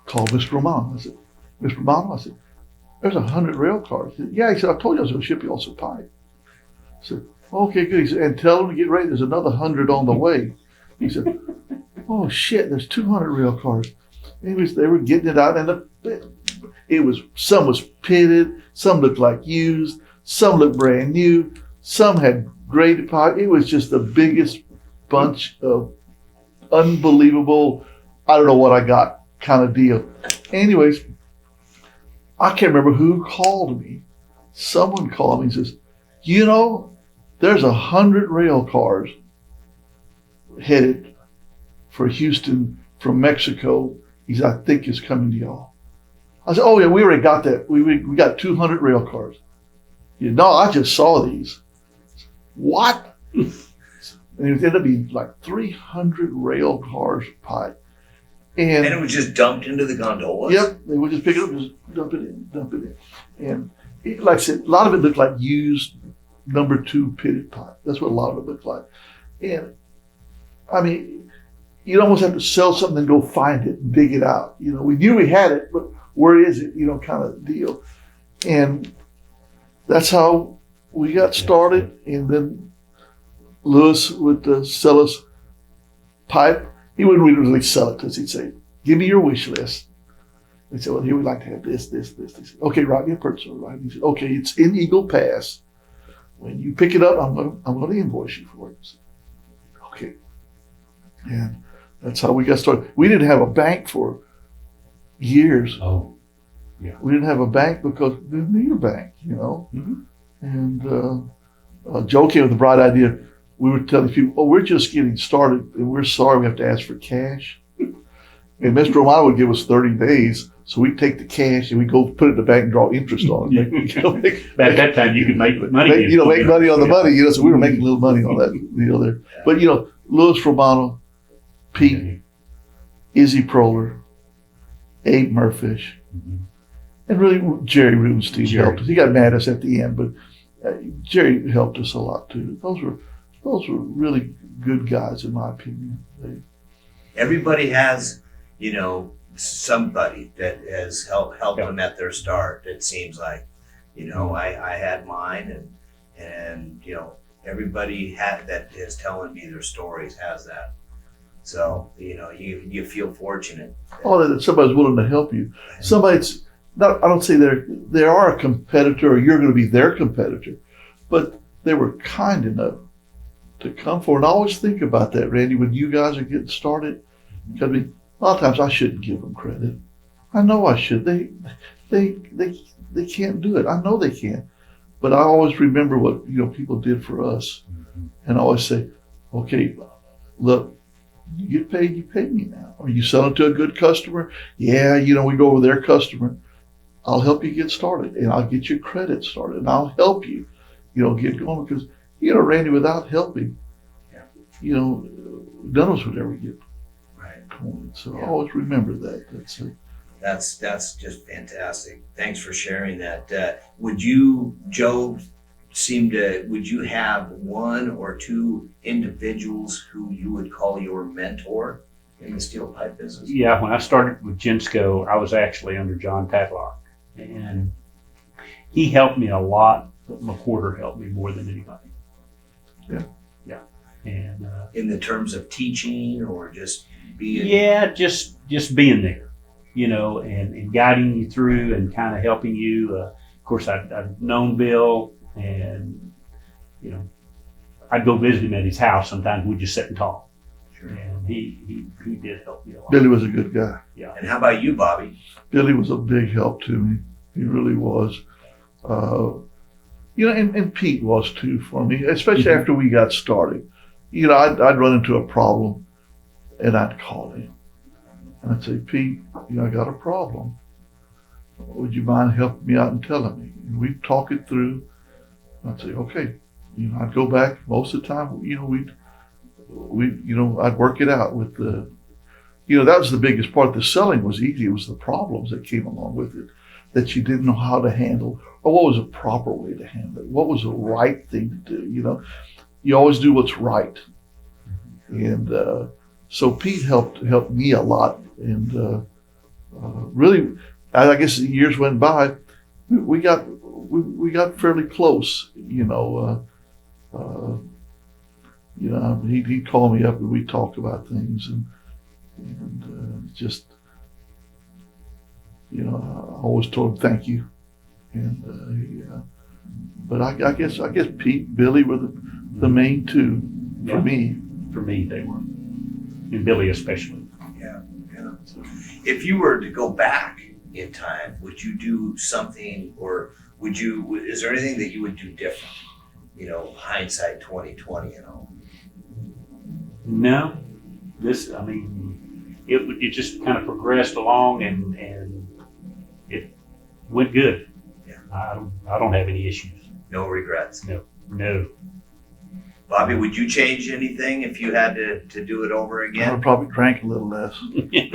"Call Mr. Romano." I said, "Mr. Romano," I said, "there's 100 rail cars." He said, "Yeah." He said, "I told you I was going to ship you all some pipe." I said, "Okay, good." He said, "And tell them to get ready. There's another 100 on the way." He said, "Oh shit, there's 200 rail cars." Anyways, they were getting it out, and some was pitted, some looked like used, some looked brand new, some had graded pipe. It was just the biggest bunch of unbelievable, I don't know what I got kind of deal. Anyways, I can't remember who called me. Someone called me and says, "There's 100 rail cars headed for Houston from Mexico." He said, "I think it's coming to y'all." I said, "Oh yeah, we already got that. We got 200 rail cars." "No, I just saw these." "What?" And it ended up being like 300 rail cars of pipe. And it was just dumped into the gondolas? Yep, they would just pick it up and just dump it in. And like I said, a lot of it looked like used number 2 pitted pipe. That's what a lot of it looked like. And I mean, you'd almost have to sell something and go find it and dig it out. We knew we had it, but where is it? Kind of deal. And that's how we got started. And then Lewis would sell us pipe. He wouldn't really sell it to us. He'd say, "Give me your wish list." They'd say, "Well, here we'd like to have this, this, this." He said, "Okay, write me a purchase order." He said, "Okay, it's in Eagle Pass. When you pick it up, I'm going to invoice you for it." I said, "Okay." And that's how we got started. We didn't have a bank for years. Oh, yeah. We didn't have a bank because we didn't need a bank, Mm-hmm. And Joe came with the bright idea. We were telling people, "Oh, we're just getting started, and we're sorry we have to ask for cash." And Mr. Romano would give us 30 days, so we'd take the cash and we'd go put it in the bank and draw interest on it. But at that time, you could make money. Make money on the money. So we were making a little money on that deal there. But Louis Romano, Pete, Izzy Proler, Abe Murfish, and really Jerry Rubenstein helped us. He got mad at us at the end, but Jerry helped us a lot too. Those were really good guys in my opinion. Everybody has, somebody that has helped them at their start. It seems like, I had mine, and everybody that is telling me their stories has that. So you feel fortunate. That somebody's willing to help you. Somebody's not. I don't say they are a competitor, or you're going to be their competitor, but they were kind enough to come forward. And I always think about that, Randy, when you guys are getting started. Because a lot of times I shouldn't give them credit. I know I should. They can't do it. I know they can't. But I always remember what people did for us, and I always say, okay, look, you get paid. You pay me now. Are you selling to a good customer? Yeah, we go over their customer. I'll help you get started, and I'll get your credit started, and I'll help you, get going. Because Randy, without helping, none of us would ever get. So I always remember that. That's just fantastic. Thanks for sharing that. Would you have one or two individuals who you would call your mentor in the steel pipe business? Yeah, when I started with Gensco, I was actually under John Tadlock, and he helped me a lot, but McWhorter helped me more than anybody. Yeah. And in the terms of teaching or just being? Yeah, just being there, and guiding you through and kind of helping you. Of course, I've known Bill, and I'd go visit him at his house. Sometimes we'd just sit and talk. Sure. And he did help me a lot. Billy was a good guy. Yeah. And how about you, Bobby? Billy was a big help to me. He really was. And Pete was too for me, especially after we got started. I'd run into a problem, and I'd call him, and I'd say, Pete, I got a problem. Would you mind helping me out and telling me? And we'd talk it through. I'd say, okay. I'd go back most of the time. I'd work it out with the. That was the biggest part. The selling was easy. It was the problems that came along with it that you didn't know how to handle, or what was a proper way to handle it. What was the right thing to do? You always do what's right. And so Pete helped me a lot. And really, I guess as the years went by, we got fairly close. He'd call me up and we'd talk about things, and just I always told him thank you. And but I guess Pete, Billy were the main two for me. For me, they were, and Billy especially. Yeah. If you were to go back in time, would you do something, or is there anything that you would do different? Hindsight 2020 and all. No, it just kind of progressed along, and it went good. Yeah. I don't have any issues. No regrets. No. Bobby, would you change anything if you had to do it over again? I would probably drank a little less. Because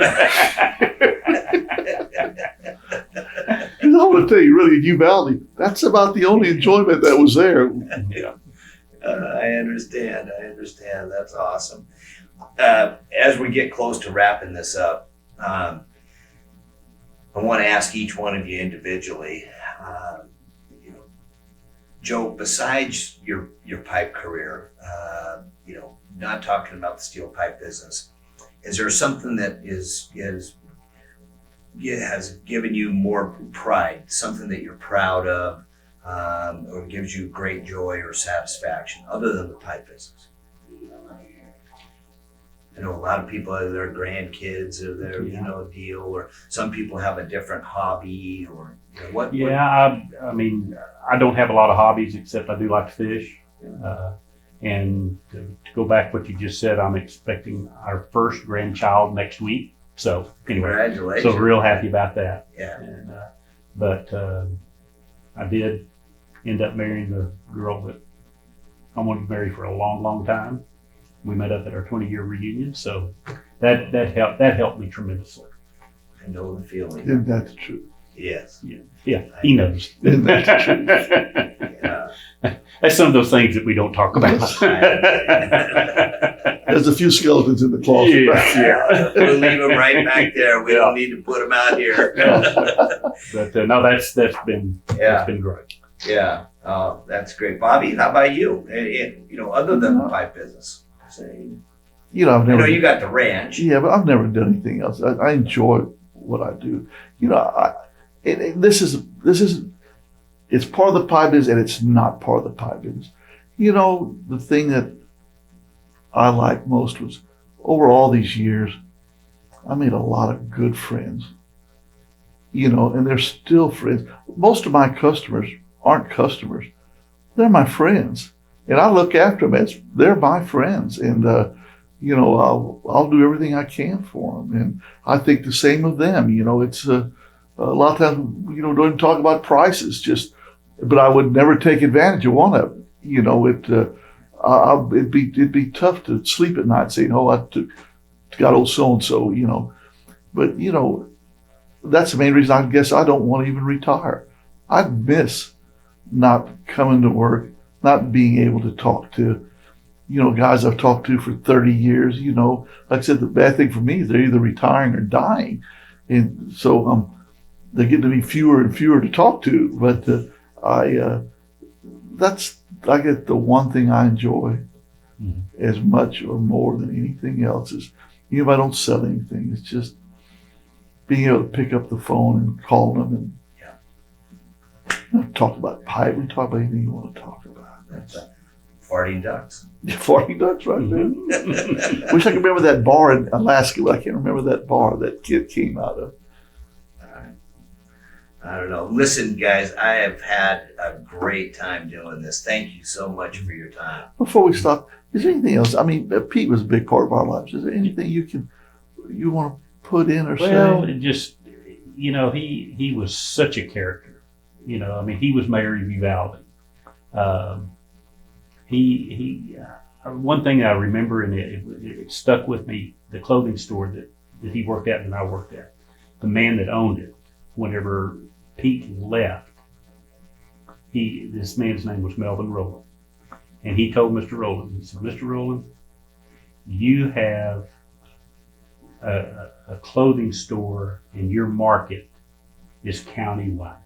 I want to tell you, really, in Uvalde, that's about the only enjoyment that was there. Yeah. I understand. That's awesome. As we get close to wrapping this up, I want to ask each one of you individually, Joe, besides your pipe career, not talking about the steel pipe business, is there something that has given you more pride, something that you're proud of, or gives you great joy or satisfaction other than the pipe business? I know a lot of people have their grandkids or their deal, or some people have a different hobby, or what. Yeah, I don't have a lot of hobbies except I do like to fish. And to go back what you just said, I'm expecting our first grandchild next week. So anyway, Congratulations. so real happy about that. Yeah. And, but I did end up marrying the girl that I wanted to marry for a long, long time. We met up at our 20-year reunion, so that helped me tremendously. I know the feeling. Isn't that the truth? Yes. Yeah, he knows. Isn't that the truth? Yeah. That's some of those things that we don't talk about. There's a few skeletons in the closet. Yeah. We'll leave them right back there. We don't need to put them out here. But no, that's been great. Yeah. That's great. Bobby, how about you? Other than the pipe business. You know, I've I never. know you got the ranch. Yeah, but I've never done anything else. I enjoy what I do. You know, this is it's part of the pipe business and it's not part of the pipe business. You know, the thing that I liked most was over all these years, I made a lot of good friends. You know, and they're still friends. Most of my customers aren't customers; they're my friends, and I look after them as they're my friends. And you know, I'll do everything I can for them, and I think the same of them. You know, it's a lot of times, you know, don't even talk about prices, but I would never take advantage of one of them. You know, it'd be tough to sleep at night saying, "Oh, I got old so and so," you know. But you know, that's the main reason I guess I don't want to even retire. I'd miss not coming to work, not being able to talk to, you know, guys I've talked to for 30 years. You know, like I said, the bad thing for me is they're either retiring or dying, and so they're getting to be fewer and fewer to talk to. But I get the one thing I enjoy as much or more than anything else is, even if I don't sell anything, it's just being able to pick up the phone and call them and talk about pipe. We talk about anything you want to talk about. That's farting ducks. Farting ducks right there. Wish I could remember that bar in Alaska, but I can't remember that bar that kid came out of. I don't know. Listen, guys, I have had a great time doing this. Thank you so much for your time. Before we stop, is there anything else? I mean, Pete was a big part of our lives. Is there anything you want to put in or say? Well, it just, you know, he was such a character. You know, I mean, he was Mayor of Uvalde. One thing I remember, and it stuck with me, the clothing store that he worked at and I worked at, the man that owned it, whenever Pete left, this man's name was Melvin Rowland. And he told Mr. Rowland, he said, "Mr. Rowland, you have a clothing store and your market is countywide.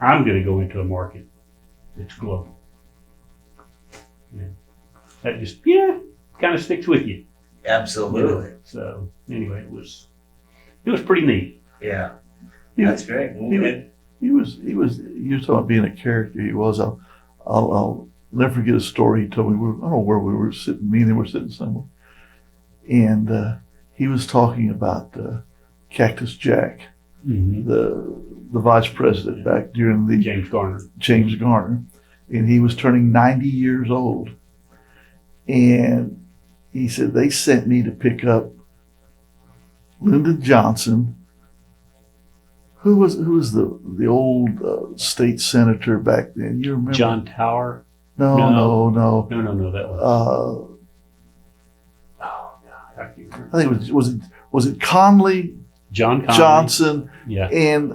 I'm going to go into a market that's global." And that just, kind of sticks with you. Absolutely. So anyway, it was pretty neat. Yeah. He That's great. He was. You were talking about being a character. He was. I'll never forget a story he told me. I don't know where we were sitting. Me and him were sitting somewhere, and he was talking about Cactus Jack, the vice president back during the James Garner, and he was turning 90 years old, and he said they sent me to pick up Lyndon Johnson. Who was the old state senator back then? You remember? John Tower? No. That was. I think it was it Conley? John Conley. Johnson. Yeah. And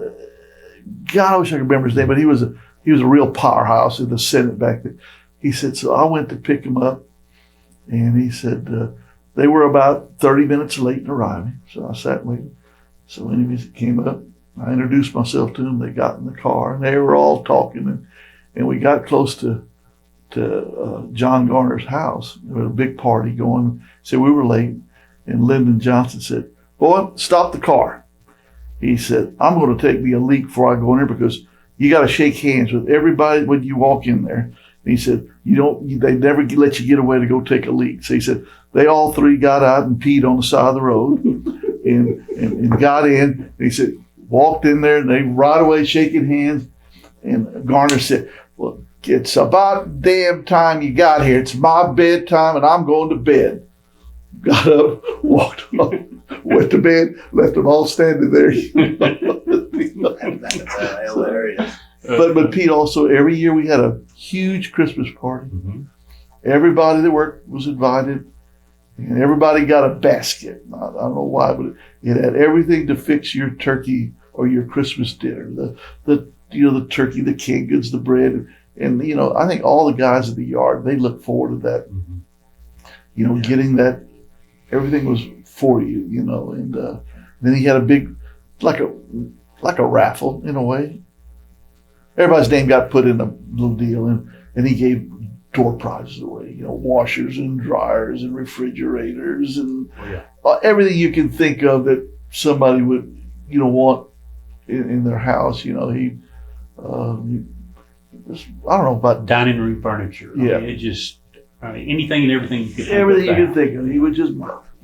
God, I wish I could remember his name, but he was a real powerhouse in the Senate back then. He said, so I went to pick him up, and he said they were about 30 minutes late in arriving. So I sat and waited. So when he came up, I introduced myself to them. They got in the car, and they were all talking, and we got close to John Garner's house. There was a big party going. So we were late, and Lyndon Johnson said, "Boy, stop the car." He said, "I'm going to take me a leak before I go in there because you got to shake hands with everybody when you walk in there." And he said, they never let you get away to go take a leak. So he said, they all three got out and peed on the side of the road and got in. And he said, walked in there and they right away shaking hands. And Garner said, "Well, it's about damn time you got here. It's my bedtime and I'm going to bed." got up, walked off, went to bed, left them all standing there. That's hilarious. But Pete, also every year we had a huge Christmas party. Mhm. Everybody that worked was invited, and everybody got a basket. I don't know why, but it had everything to fix your turkey or your Christmas dinner. The turkey, the canned goods, the bread, and I think all the guys at the yard, they look forward to that. Mhm. Yeah. Getting that, everything was for you. And then he had a big, like a raffle in a way. Everybody's name got put in a little deal, and he gave door prizes away. Washers and dryers and refrigerators and everything you can think of that somebody would want in their house. He just, I don't know about Dining room furniture. Yeah. Anything and everything you could think everything you about. could think of. He would just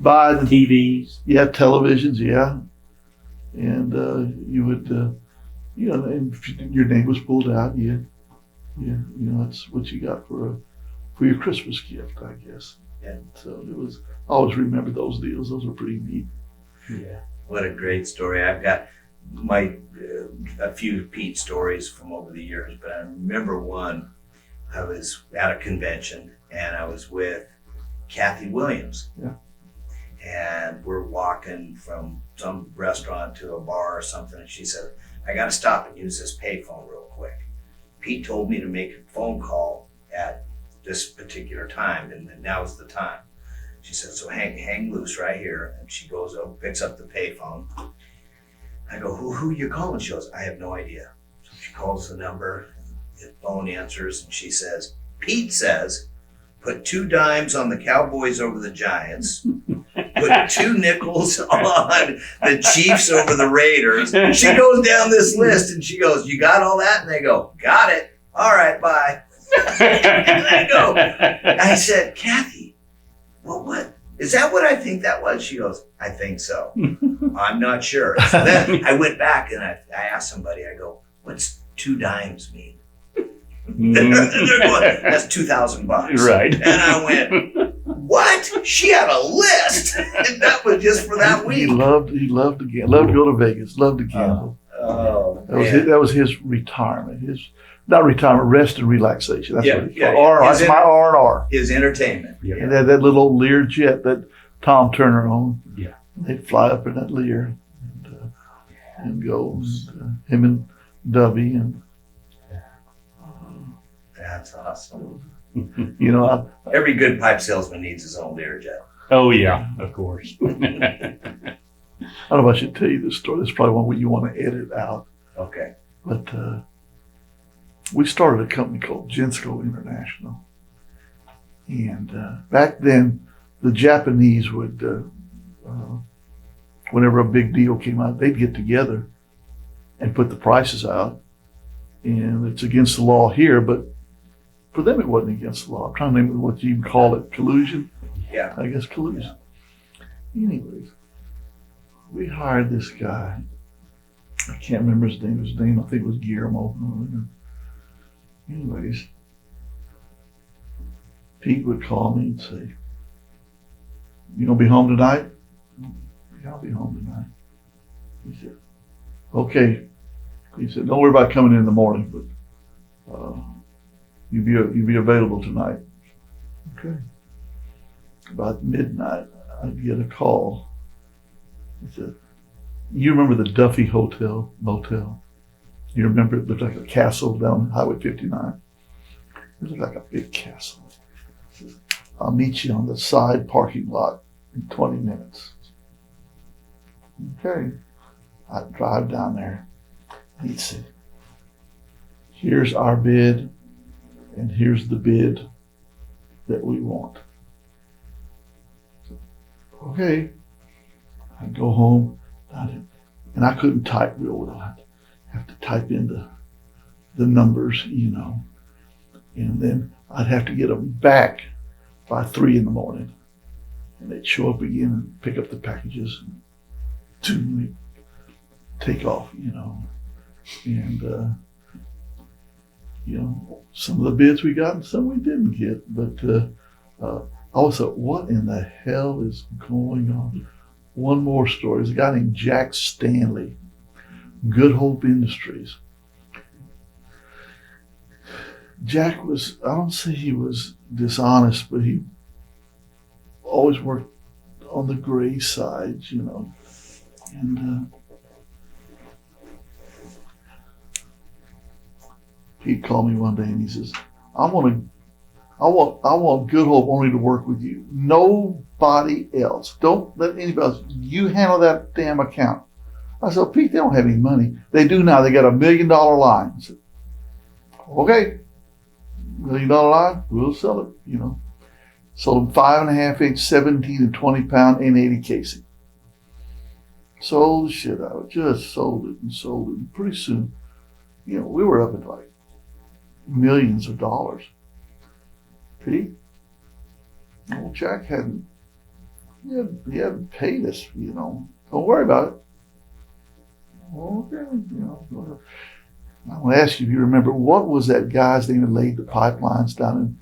buy the TVs. televisions, and you would and if your name was pulled out, that's what you got for your Christmas gift, I guess. Yeah. So it was. I always remember those deals. Those were pretty neat. Yeah. What a great story. I've got a few Pete stories from over the years, but I remember one. I was at a convention and I was with Kathy Williams. Yeah. And we're walking from some restaurant to a bar or something, and she said, I got to stop and use this payphone real quick. Pete told me to make a phone call at this particular time, and now's the time. She said, so hang loose right here. And she goes up, picks up the payphone. I go, who you calling? She goes, I have no idea. So she calls the number, the phone answers, and she says, Pete says, put 2 dimes on the Cowboys over the Giants, put 2 nickels on the Chiefs over the Raiders. She goes down this list and she goes, you got all that? And they go, got it. All right, bye. And I said, Kathy, what? Is that what I think that was? She goes, I think so. I'm not sure. So then I went back and I asked somebody, I go, what's 2 dimes mean? They're going, that's $2,000. Right. And I went, what? She had a list. And that was just for that He week. loved to gamble. Loved to go to Vegas. Loved to gamble. Oh, That was his retirement. Not retirement, rest and relaxation. That's what he called it. yeah. That's my R&R. His entertainment. Yeah. And that little old Lear jet that Tom Turner owned. Yeah. They'd fly up in that Lear and go. Him and Dubby and That's awesome. I Every good pipe salesman needs his own Learjet. Oh yeah, of course. I don't know if I should tell you this story. This is probably one you want to edit out. Okay. But we started a company called Gensko International. And back then, the Japanese would, whenever a big deal came out, they'd get together and put the prices out. And it's against the law here, but for them it wasn't against the law. I'm trying to think what you even call it, collusion? Yeah. I guess collusion. Anyways, we hired this guy. I can't remember his name. I think it was Guillermo. Anyways, Pete would call me and say, you gonna be home tonight? Yeah, I'll be home tonight. He said, okay. He said, don't worry about coming in the morning, but you be available tonight. Okay. About midnight, I'd get a call. He said, you remember the Duffy Motel? You remember it looked like a castle down Highway 59? It looked like a big castle. He says, I'll meet you on the side parking lot in 20 minutes. Okay. I'd drive down there. He'd say, here's our bid, and here's the bid that we want. Okay. I'd go home, and I couldn't type real well. I'd have to type in the numbers, and then I'd have to get them back by 3 a.m. And they'd show up again and pick up the packages and we'd take off, and some of the bids we got and some we didn't get, but I was like, what in the hell is going on? One more story. There's a guy named Jack Stanley, Good Hope Industries. Jack was, I don't say he was dishonest, but he always worked on the gray side, you know. And he called me one day and he says, I want Good Hope only to work with you. Nobody else. Don't let anybody else. You handle that damn account. I said, Pete, they don't have any money. They do now. They got $1 million line. I said, okay, $1 million line, we'll sell it, you know. Sold them 5.5 inch, 17 and 20 pound N80 casing. Sold the shit out. Just sold it and sold it. And pretty soon, you know, we were up at like millions of dollars. Pete, old Jack hadn't paid us, you know. Don't worry about it. Okay, you know. I want to ask you if you remember, what was that guy's name that laid the pipelines down in,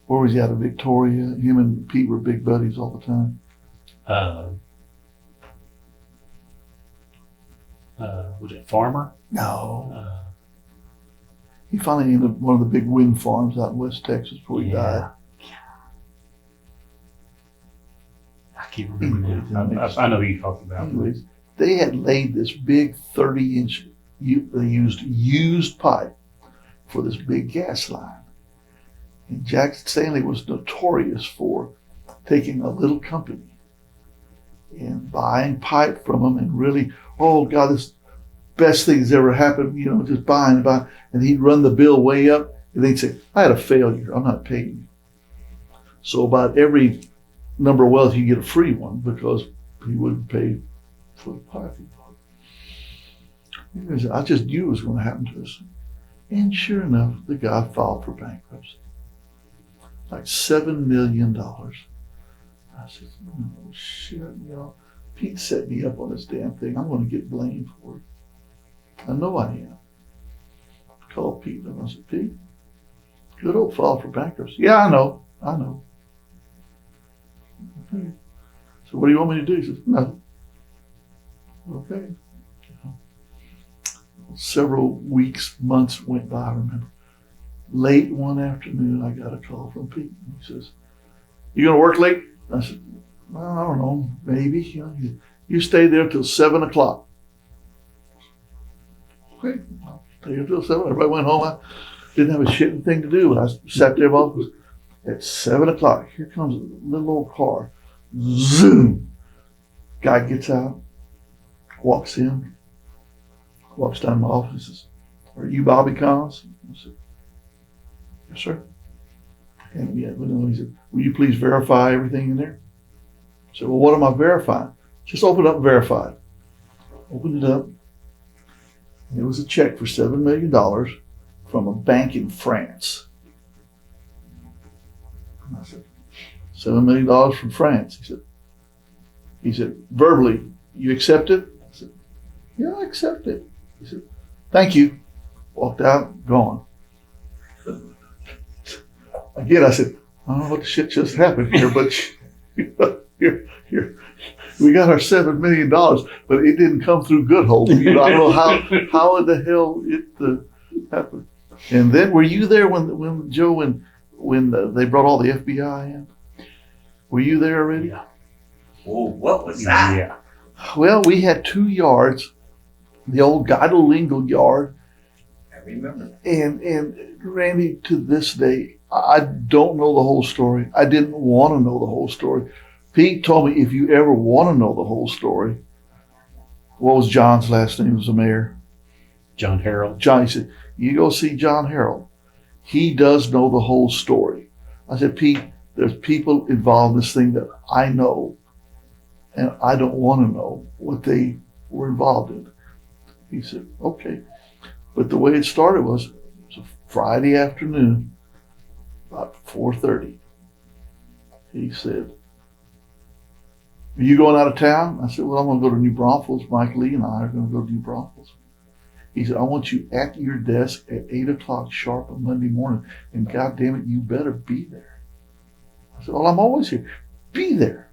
where was he, out of Victoria? Him and Pete were big buddies all the time. Was it Farmer? No. He finally ended up one of the big wind farms out in West Texas before he died. I can't remember now. I know who you talked about. Anyways, they had laid this big 30-inch, they used pipe for this big gas line. And Jack Stanley was notorious for taking a little company and buying pipe from them and really, oh God, this best thing that's ever happened, you know, just buying and buying. And he'd run the bill way up and they'd say, I had a failure, I'm not paying you. So about every number of wells, he'd get a free one because he wouldn't pay for the pipe he bought. I just knew it was going to happen to us. And sure enough, the guy filed for bankruptcy. Like $7 million. I said, oh shit, you know, Pete set me up on this damn thing. I'm going to get blamed for it. I know I am. I called Pete and I said, Pete, Good Hope filed for bankruptcy. Yeah, I know. Okay. So what do you want me to do? He says, no. Okay. Several weeks, months went by, I remember. Late one afternoon, I got a call from Pete. He says, you going to work late? I said, well, I don't know, maybe. You know, you stay there till 7 o'clock. Okay, I'll stay there till 7. Everybody went home. I didn't have a shitting thing to do. I sat there at 7 o'clock. Here comes a little old car. Zoom. Guy gets out, walks in, walks down my office, says, are you Bobby Kanz? I said, yes, sir. And he said, will you please verify everything in there? I said, well, what am I verifying? Just open it up and verify it. Opened it up. And it was a check for $7 million from a bank in France. And I said, $7 million from France. He said, verbally, you accept it? I said, yeah, I accept it. He said, thank you. Walked out, gone. Again, I said, I don't know what the shit just happened here, but here, we got our $7 million, but it didn't come through Good Hope. You know, I don't know how in the hell it happened. And then, were you there when Joe, when they brought all the FBI in? Were you there already? Yeah. Oh, what was that? Yeah. Well, we had 2 yards, the old Guidolingo yard. I remember. And Randy, to this day, I don't know the whole story. I didn't want to know the whole story. Pete told me, if you ever want to know the whole story, what was John's last name? He was the mayor. John Harold. John, he said, you go see John Harold. He does know the whole story. I said, Pete, there's people involved in this thing that I know, and I don't want to know what they were involved in. He said, okay. But the way it started was a Friday afternoon, about 4:30. He said, are you going out of town? I said, well, I'm going to go to New Braunfels. Mike Lee and I are going to go to New Braunfels. He said, I want you at your desk at 8 o'clock sharp on Monday morning, and God damn it, you better be there. I said, well, I'm always here. Be there.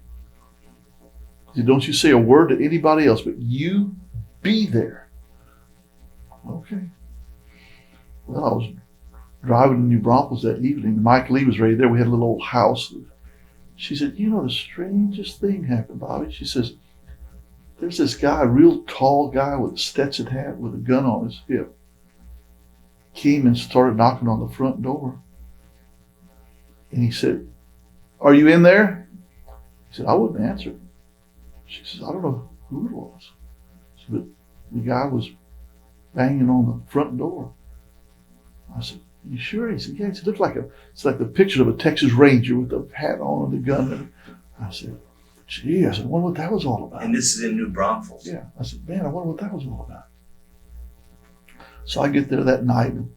He said, don't you say a word to anybody else, but you be there. Okay. Well, I was driving to New Braunfels that evening. Mike Lee was right there. We had a little old house. She said, you know, the strangest thing happened, Bobby. She says, there's this guy, a real tall guy with a Stetson hat with a gun on his hip. Came and started knocking on the front door. And he said, are you in there? He said, I wouldn't answer. She says, I don't know who it was. She said, but the guy was banging on the front door. I said, you sure? He said, yeah. He said, it's like the picture of a Texas Ranger with a hat on and a gun. I said, gee, I wonder what that was all about. And this is in New Braunfels. Yeah. I said, man, I wonder what that was all about. So I get there that night, and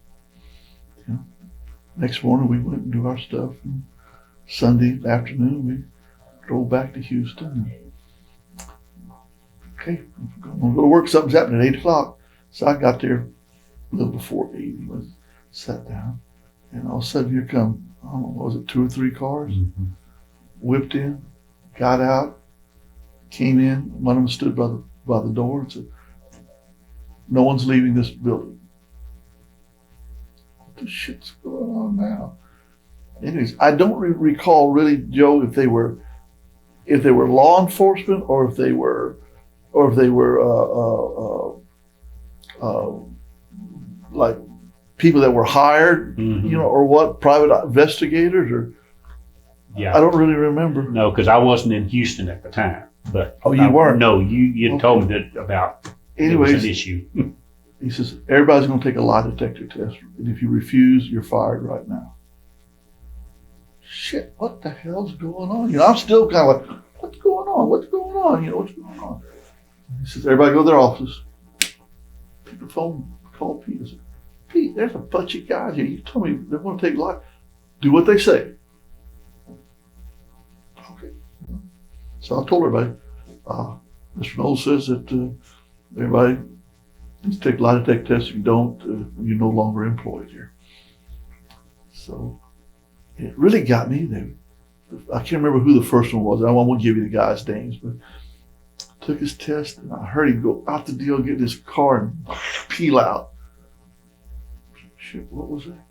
next morning we went and do our stuff. And Sunday afternoon we drove back to Houston. Okay, I'm gonna go to work. Something's happening at 8 o'clock. So I got there a little before 8 and sat down. And all of a sudden here come, I don't know, was it 2 or 3 cars? Mm-hmm. Whipped in, got out, came in. One of them stood by the door and said, no one's leaving this building. What the shit's going on now? Anyways, I don't recall really, Joe, if they were law enforcement or if they were like people that were hired, Mm-hmm. or what, private investigators, or Yeah. I don't really remember. No, because I wasn't in Houston at the time. But Oh, you weren't? No, you Okay. told me that about it was Anyways, an issue. he says, everybody's going to take a lie detector test. And if you refuse, you're fired right now. Shit, what the hell's going on? I'm still kind of like, what's going on? What's going on? What's going on? He says, everybody go to their office. Pick the phone, call Pete. I said, Pete, there's a bunch of guys here. You told me they want to take lie. Do what they say. Okay. So I told everybody, Mr. Knowles says that everybody needs to take lie detector tests. If you don't, you're no longer employed here. So it really got me there. I can't remember who the first one was. I won't give you the guys' names, but took his test and I heard him go out the deal, get in his car and peel out. Shit, what was that?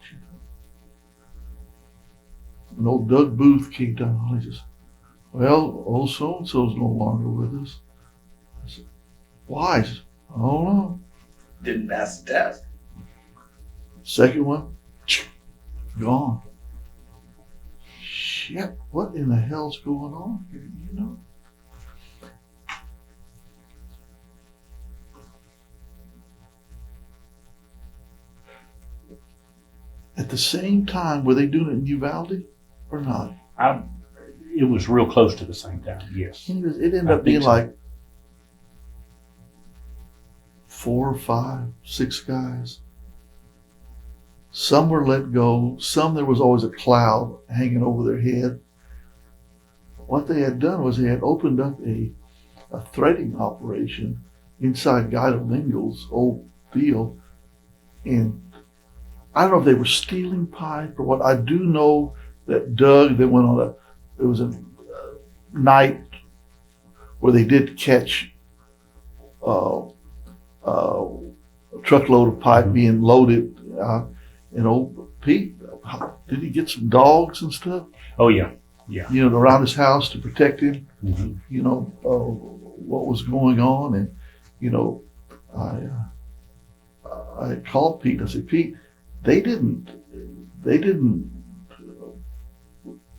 And old Doug Booth came down. He says, well, old so-and-so's no longer with us. I said, why? He says, I don't know. Didn't pass the test. Second one, gone. Shit, what in the hell's going on here, At the same time, were they doing it in Uvalde or not? It was real close to the same time, yes. It ended I up being think so. like 4, 5, 6 guys. Some were let go. Some there was always a cloud hanging over their head. What they had done was they had opened up a threading operation inside Guido Lingel's old deal. And I don't know if they were stealing pipe or what. I do know that Doug, they went on it was a night where they did catch a truckload of pipe being loaded. And old Pete, did he get some dogs and stuff? Oh, yeah. Around his house to protect him. Mm-hmm. What was going on. And, I called Pete. I said, Pete, they didn't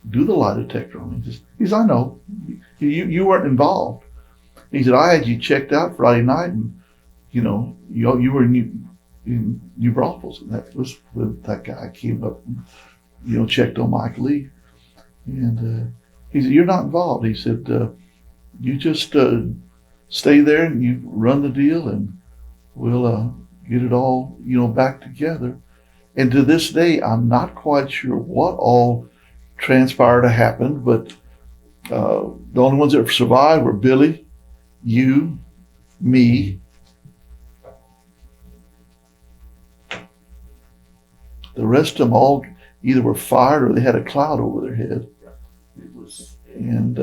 do the lie detector on me. He said, I know. You weren't involved. He said, I had you checked out Friday night and, you were in New Braunfels. And that was when that guy came up and, checked on Mike Lee. And he said, you're not involved. He said, you just stay there and you run the deal and we'll get it all, back together. And to this day, I'm not quite sure what all transpired to happen, but the only ones that survived were Billy, you, me. The rest of them all either were fired or they had a cloud over their head. And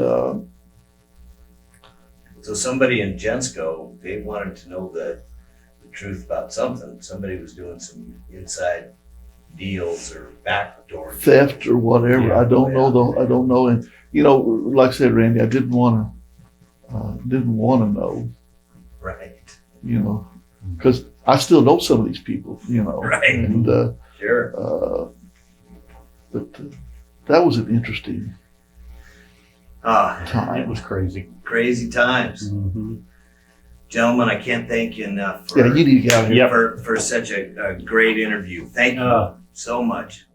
So somebody in Gensco, they wanted to know the truth about something. Somebody was doing some inside deals or backdoor theft or whatever. Yeah. I don't know though. I don't know. And like I said, Randy, I didn't want to know. Right. Because I still know some of these people. Right. And Sure. but that was an interesting time. It was crazy. Crazy times. Mm-hmm. Gentlemen, I can't thank you enough for, Yeah, you need to get out of here. Yep. for such a great interview. Thank you so much.